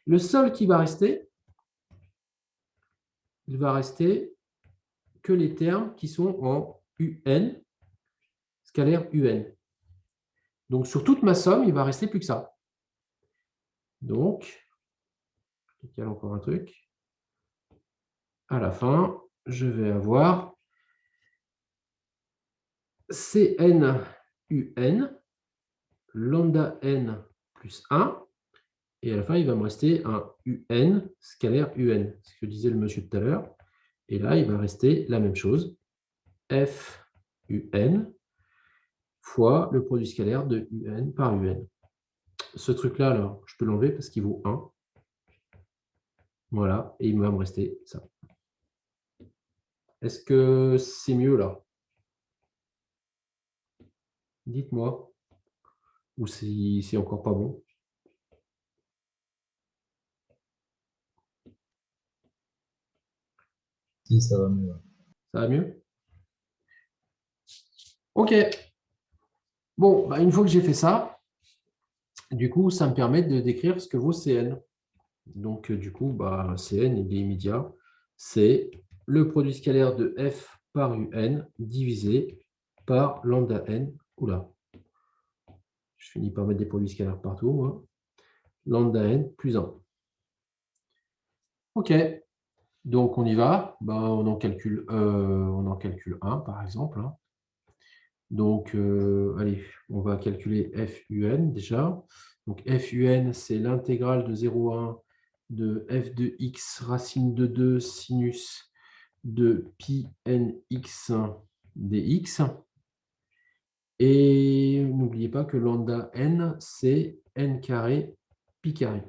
Le seul qui va rester, il va rester que les termes qui sont en UN, scalaire UN. Donc, sur toute ma somme, il va rester plus que ça. Donc, je décale encore un truc. À la fin, je vais avoir CN UN, lambda n plus 1. Et à la fin, il va me rester un UN scalaire UN, ce que disait le monsieur tout à l'heure. Et là, il va rester la même chose, F UN fois le produit scalaire de UN par UN. Ce truc-là, alors, je peux l'enlever parce qu'il vaut 1. Voilà, et il va me rester ça. Est-ce que c'est mieux là? Dites-moi. Ou si c'est encore pas bon. Si, ça va mieux. Ça va mieux? OK. Bon, bah, une fois que j'ai fait ça, du coup, ça me permet de décrire ce que vaut Cn. Donc, du coup, bah, Cn, il est immédiat. C'est le produit scalaire de f par un divisé par lambda n. Oula, je finis par mettre des produits scalaires partout, moi. Lambda n plus 1. OK. Donc, on y va. Ben, on en calcule 1, par exemple. Hein. Donc, allez, on va calculer FUN déjà. Donc, FUN, c'est l'intégrale de 0 à 1 de f de x racine de 2 sinus de pi nx dx. Et n'oubliez pas que lambda n, c'est n carré pi carré.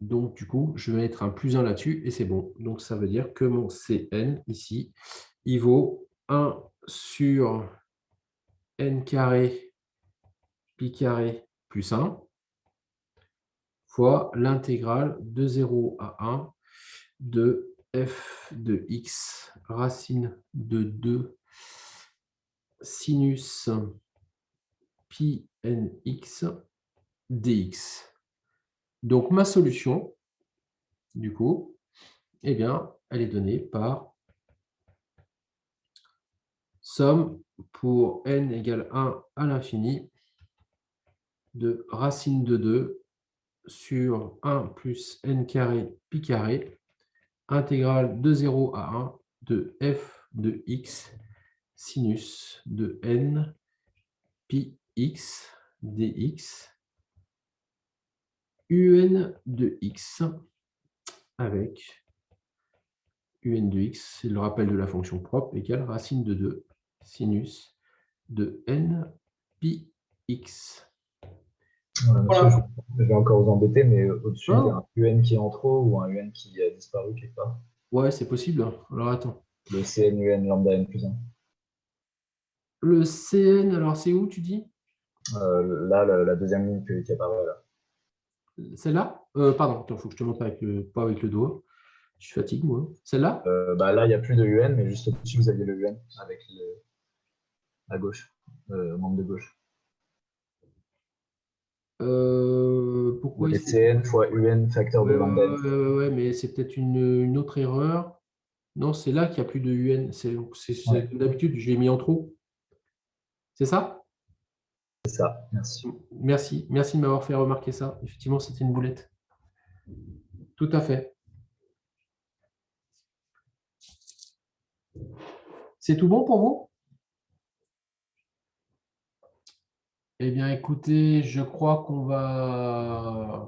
Donc, du coup, je vais mettre un plus 1 là-dessus et c'est bon. Donc, ça veut dire que mon Cn, ici, il vaut 1 sur n carré pi carré plus 1 fois l'intégrale de 0 à 1 de f de x racine de 2 sinus pi nx dx. Donc, ma solution, du coup, eh bien, elle est donnée par somme pour n égale 1 à l'infini de racine de 2 sur 1 plus n carré pi carré, intégrale de 0 à 1 de f de x sinus de n pi x dx un de x avec un de x, c'est le rappel de la fonction propre, égale racine de 2 sinus de n pi x. Voilà, monsieur, Voilà. je vais encore vous embêter, mais au-dessus, il y a Ah, un UN qui est en trop ou un UN qui a disparu quelque part. ouais, c'est possible. Alors, attends. Le CNUN lambda n plus 1. Le CN, alors c'est où, tu dis? Là, la deuxième ligne qui apparaît là. Celle-là? Pardon, il faut que je te montre pas avec le doigt. Je fatigue, moi. Celle-là? Bah, là, il n'y a plus de UN, mais juste au-dessus, vous aviez le UN avec à gauche, membre de gauche. Pourquoi Vous avez ici? CN fois UN facteur de lambda n. Ouais, mais c'est peut-être une autre erreur. Non, c'est là qu'il n'y a plus de UN. Ouais. D'habitude, je l'ai mis en trop. C'est ça? C'est ça, merci. Merci. Merci de m'avoir fait remarquer ça. Effectivement, c'était une boulette. Tout à fait. C'est tout bon pour vous? Eh bien, écoutez, je crois qu'on va